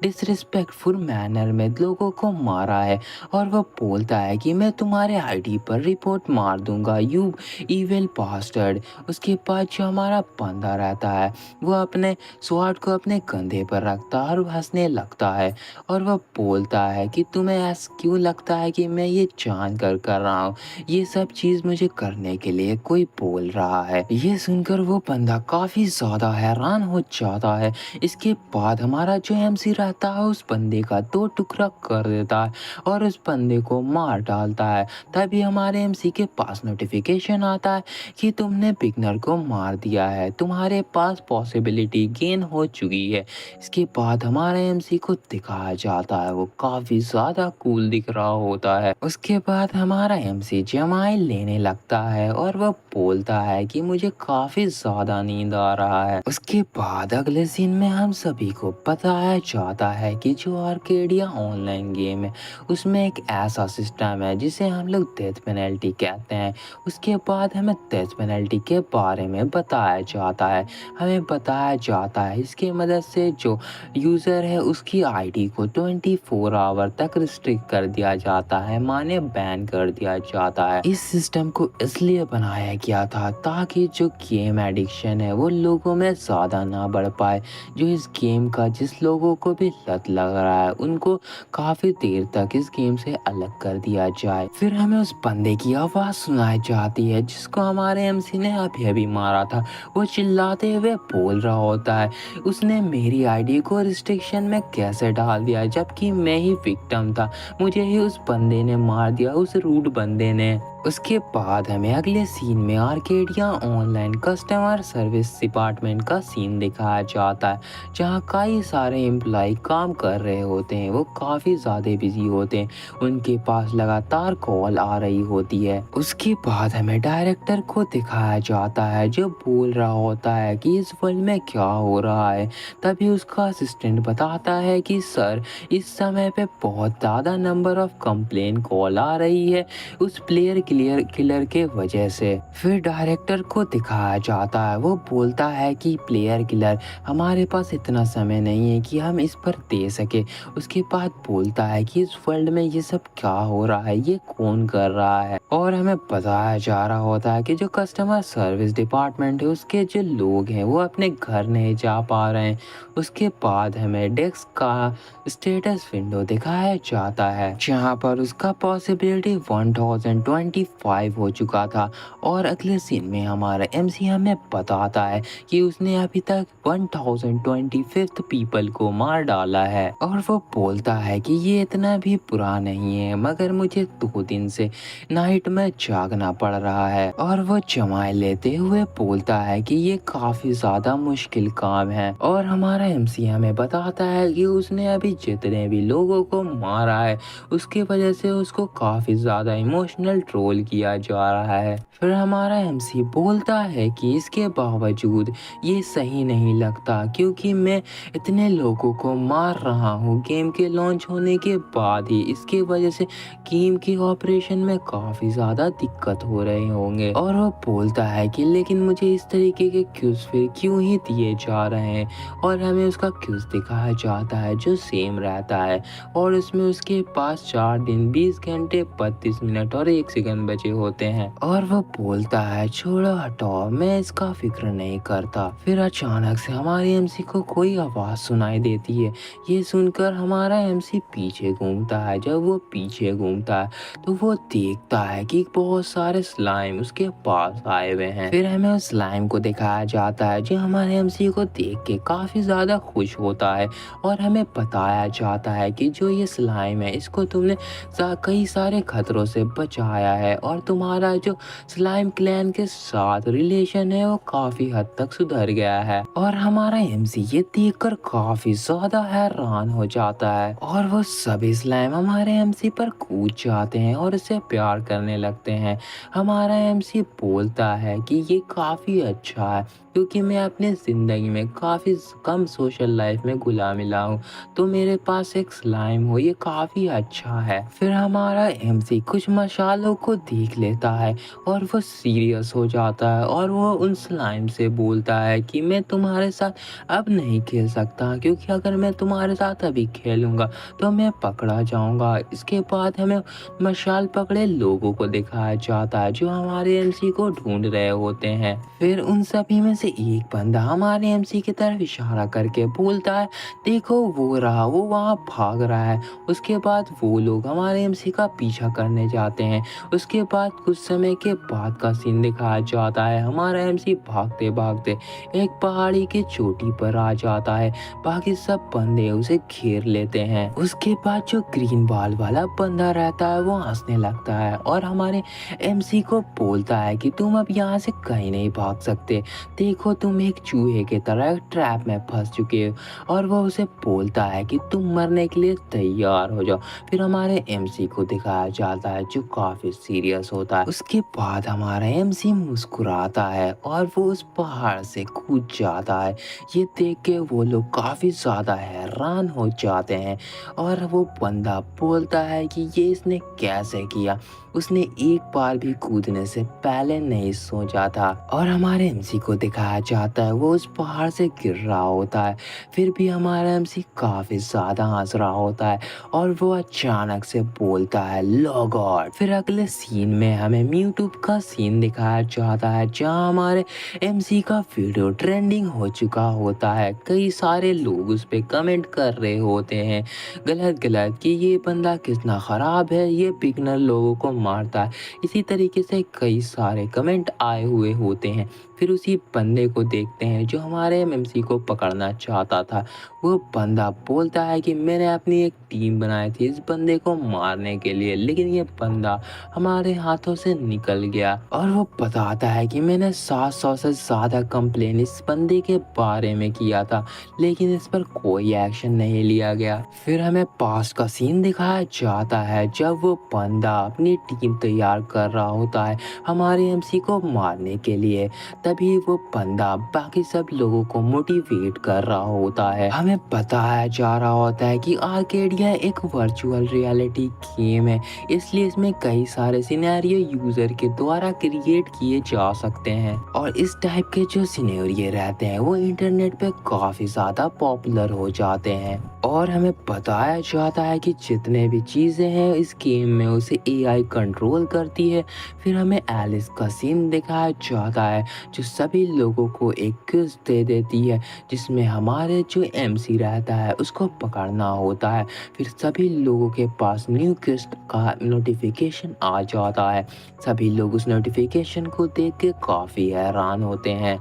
डिसरिस्पेक्टफुल मैनर में लोगों को मारा है। और वो बोलता है कि मैं तुम्हारे आईडी पर रिपोर्ट मार दूंगा, यू इविल बास्टर्ड। उसके बाद जो हमारा बंदा रहता है वो अपने स्वॉर्ड को अपने कंधे पर रखता है और हंसने लगता है, और वह बोलता है कि तुम्हें ऐसा क्यों लगता है कि मैं ये जान कर रहा हूँ, ये सब चीज़ मुझे करने के लिए कोई बोल रहा है। ये सुनकर वो बंदा काफ़ी ज़्यादा हैरान हो जाता है। इसके बाद हमारा जो एमसी रहता है उस बंदे का 2 टुकड़ा कर देता है और उस बंदे को मार डालता है। तभी हमारे एमसी के पास नोटिफिकेशन आता है कि तुमने बिगनर को मार दिया है, तुम्हारे पास पॉसिबिलिटी गेन हो चुकी है। इसके बाद हमारे एमसी को दिखाया जाता है वो काफ़ी ज़्यादा कूल दिख रहा होता है। उसके बाद हमारा एमसी जमाई लेने लगता है और वह बोलता है कि मुझे काफ़ी ज़्यादा नींद आ रहा है। उसके बाद अगले सीन में हम सभी को बताया जाता है कि जो आर्केडिया ऑनलाइन गेम है उसमें एक ऐसा सिस्टम है जिसे हम लोग डेथ पेनल्टी कहते हैं। उसके बाद हमें डेथ पेनल्टी के बारे में बताया जाता है। हमें बताया जाता है इसकी मदद से जो यूज़र है उसकी आईडी को 24 आवर तक रिस्ट्रिक्ट कर दिया जाता है, माने बैन कर दिया जाता है। इस सिस्टम को इसलिए बनाया गया था ताकि जो गेम एडिक्शन है वो लोगों में ज़्यादा ना बढ़ पाए। जो इस गेम का जिस लोगों को भी लत लग रहा है उनको काफ़ी देर तक इस गेम से अलग कर दिया जाए। फिर हमें उस बंदे की आवाज़ सुनाई जाती है जिसको हमारे एमसी ने अभी अभी मारा था। वो चिल्लाते हुए बोल रहा होता है, उसने मेरी आईडी को रिस्ट्रिक्शन में कैसे डाल दिया जबकि मैं ही विक्टिम था, मुझे ही उस बंदे ने मार दिया, उस रूड बंदे ने। उसके बाद हमें अगले सीन में Arcadia online customer service department का सीन दिखाया जाता है, जहाँ कई सारे एम्प्लॉय काम कर रहे होते हैं। वो काफ़ी ज़्यादा बिजी होते हैं, उनके पास लगातार कॉल आ रही होती है। उसके बाद हमें डायरेक्टर को दिखाया जाता है, जो बोल रहा होता है कि इस वर्ल्ड में क्या हो रहा है। तभी उसका असिस्टेंट बताता है कि सर, इस समय पे बहुत ज़्यादा नंबर ऑफ कंप्लेन कॉल आ रही है उस प्लेयर क्लियर किलर के वजह से। फिर डायरेक्टर को दिखाया जाता है, वो बोलता है कि प्लेयर किलर, हमारे पास इतना समय नहीं है कि हम इस पर दे सके। उसके बाद बोलता है कि इस वर्ल्ड में ये सब क्या हो रहा है, ये कौन कर रहा है। और हमें बताया जा रहा होता है कि जो कस्टमर सर्विस डिपार्टमेंट है, उसके जो लोग हैं वो अपने घर नहीं जा पा रहे हैं। उसके बाद हमें डेस्क का स्टेटस विंडो दिखाया जाता है, जहाँ पर उसका पॉसिबिलिटी 1025 हो चुका था। और अगले सीन में हमारा एमसी हमें बताता है कि उसने अभी तक 1025 पीपल को मार डाला है। और वो बोलता है कि ये इतना भी बुरा नहीं है, मगर मुझे 2 दिन से नाइट में जागना पड़ रहा है। और वो जमाए लेते हुए बोलता है कि ये काफी ज्यादा मुश्किल काम है। और हमारा एमसी हमें बताता है कि उसने अभी जितने भी लोगों को मारा है, उसकी वजह से उसको काफी ज्यादा इमोशनल ट्रोल किया जा रहा है। फिर हमारा एमसी बोलता है कि इसके बावजूद ये सही नहीं लगता, क्योंकि मैं इतने लोगों को मार रहा हूँ गेम के लॉन्च होने के बाद ही। इसकी वजह से गेम के ऑपरेशन में काफ़ी ज़्यादा दिक्कत हो रहे होंगे। और वो बोलता है कि लेकिन मुझे इस तरीके के क्यूज फिर क्यों ही दिए जा रहे हैं। और हमें उसका क्यूज दिखाया जाता है जो सेम रहता है, और उसमें उसके पास 4 दिन 20 घंटे 32 मिनट और 1 सेकंड बचे होते हैं। और वो बोलता है छोड़ो हटाओ, मैं इसका फिक्र नहीं करता। फिर अचानक से हमारे एमसी को कोई आवाज़ सुनाई देती है। ये सुनकर हमारा एमसी पीछे घूमता है। जब वो पीछे घूमता है तो वो देखता है कि बहुत सारे स्लाइम उसके पास आए हुए हैं। फिर हमें उस स्लाइम को दिखाया जाता है, जो हमारे एमसी को देख के काफ़ी ज़्यादा खुश होता है। और हमें बताया जाता है कि जो ये स्लाइम है, इसको तुमने कई सारे खतरों से बचाया है, और तुम्हारा जो स्लाइम क्लैन के साथ रिलेशन है वो काफी हद तक सुधर गया है। और हमारा एमसी ये देखकर काफी ज्यादा हैरान हो जाता है, और वो सभी स्लाइम हमारे एमसी पर कूद जाते हैं और उसे प्यार करने लगते हैं। हमारा एमसी बोलता है कि ये काफी अच्छा है, क्योंकि मैं अपने ज़िंदगी में काफ़ी कम सोशल लाइफ में घुला मिला हूँ, तो मेरे पास एक स्लाइम हो ये काफ़ी अच्छा है। फिर हमारा एमसी कुछ मसालों को देख लेता है और वो सीरियस हो जाता है, और वो उन स्लाइम से बोलता है कि मैं तुम्हारे साथ अब नहीं खेल सकता, क्योंकि अगर मैं तुम्हारे साथ अभी खेलूँगा तो मैं पकड़ा जाऊँगा। इसके बाद हमें मशाल पकड़े लोगों को दिखाया जाता है, जो हमारे एमसी को ढूंढ रहे होते हैं। फिर उन सभी में से एक बंदा हमारे एमसी की तरफ इशारा करके बोलता है, देखो वो रहा, वो वहाँ भाग रहा है। उसके बाद वो लोग हमारे एमसी का पीछा करने जाते हैं। उसके बाद कुछ समय के बाद का सीन दिखाया जाता है, हमारा एमसी भागते भागते एक पहाड़ी की चोटी पर आ जाता है। बाकी सब बंदे उसे घेर लेते हैं। उसके बाद जो ग्रीन बाल वाला बंदा रहता है वो हंसने लगता है, और हमारे एमसी को बोलता है कि तुम अब यहाँ से कहीं नहीं भाग सकते, देखो तुम एक चूहे की तरह एक ट्रैप में फंस चुके हो। और वो उसे बोलता है कि तुम मरने के लिए तैयार हो जाओ। फिर हमारे एमसी को दिखाया जाता है, जो काफी सीरियस होता है। उसके बाद हमारा एमसी मुस्कुराता है और वो उस पहाड़ से कूद जाता है। ये देख के वो लोग काफी ज्यादा हैरान हो जाते हैं, और वो बंदा बोलता है कि ये इसने कैसे किया, उसने एक बार भी कूदने से पहले नहीं सोचा था। और हमारे एमसी को दिखाया जाता है वो उस पहाड़ से गिर रहा होता है, फिर भी हमारा एमसी काफी ज्यादा हंस रहा होता है, और वो अचानक से बोलता है लो गॉड। फिर अगले सीन में हमें म्यूट्यूब का सीन दिखाया जाता है, जहाँ हमारे एमसी का वीडियो ट्रेंडिंग हो चुका होता है। कई सारे लोग उस पे कमेंट कर रहे होते हैं गलत गलत कि ये बंदा कितना खराब है, ये बिगनर लोगों को मारता है। इसी तरीके से कई सारे कमेंट आए हुए होते हैं। फिर उसी बंदे को देखते हैं जो हमारे एमसी को पकड़ना चाहता था। वो बंदा बोलता है कि मैंने अपनी एक टीम बनाई थी इस बंदे को मारने के लिए, लेकिन ये बंदा हमारे हमारे हाथों से निकल गया और वो बताता है कि मैंने 700 से ज़्यादा कंप्लेन इस बंदे के बारे में किया था, लेकिन इस पर कोई एक्शन नहीं लिया गया। फिर हमें पास का सीन दिखाया जाता है जब वो बंदा अपनी टीम तैयार कर रहा होता है हमारे एमसी को मारने के लिए। तभी वो बंदा बाकी सब लोगों को मोटिवेट कर रहा होता है। हमें बताया जा रहा होता है कि आर्केडिया एक वर्चुअल रियलिटी गेम है, इसलिए इसमें कई सारे सिनेरियो यूजर के द्वारा क्रिएट किए जा सकते हैं और इस टाइप के जो सिनेरियो रहते हैं वो इंटरनेट पे काफी ज्यादा पॉपुलर हो जाते हैं। और हमें बताया जाता है कि जितने भी चीजें हैं इस गेम में उसे एआई कंट्रोल करती है। फिर हमें एलिस का सीन दिखाया जाता है जो सभी लोगों को एक क्विज दे देती है, जिसमें हमारे जो एमसी रहता है उसको पकड़ना होता है। फिर सभी लोगों के पास न्यू क्विज का नोटिफिकेशन आ जाता है। सभी लोग उस नोटिफिकेशन को देख के काफ़ी हैरान होते हैं।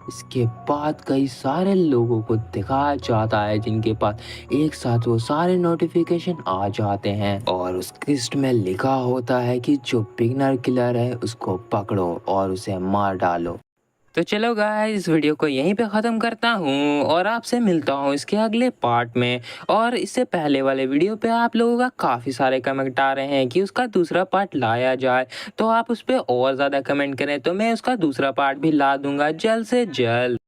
इसके बाद कई सारे लोगों को दिखाया जाता है जिनके पास एक साथ वो सारे नोटिफिकेशन आ जाते हैं और उस लिस्ट में लिखा होता है कि जो बिगनर किलर है उसको पकड़ो और उसे मार डालो। तो चलो गाइस इस वीडियो को यहीं पे ख़त्म करता हूँ और आपसे मिलता हूँ इसके अगले पार्ट में। और इससे पहले वाले वीडियो पे आप लोगों का काफ़ी सारे कमेंट आ रहे हैं कि उसका दूसरा पार्ट लाया जाए, तो आप उस पर और ज़्यादा कमेंट करें तो मैं उसका दूसरा पार्ट भी ला दूंगा जल्द से जल्द।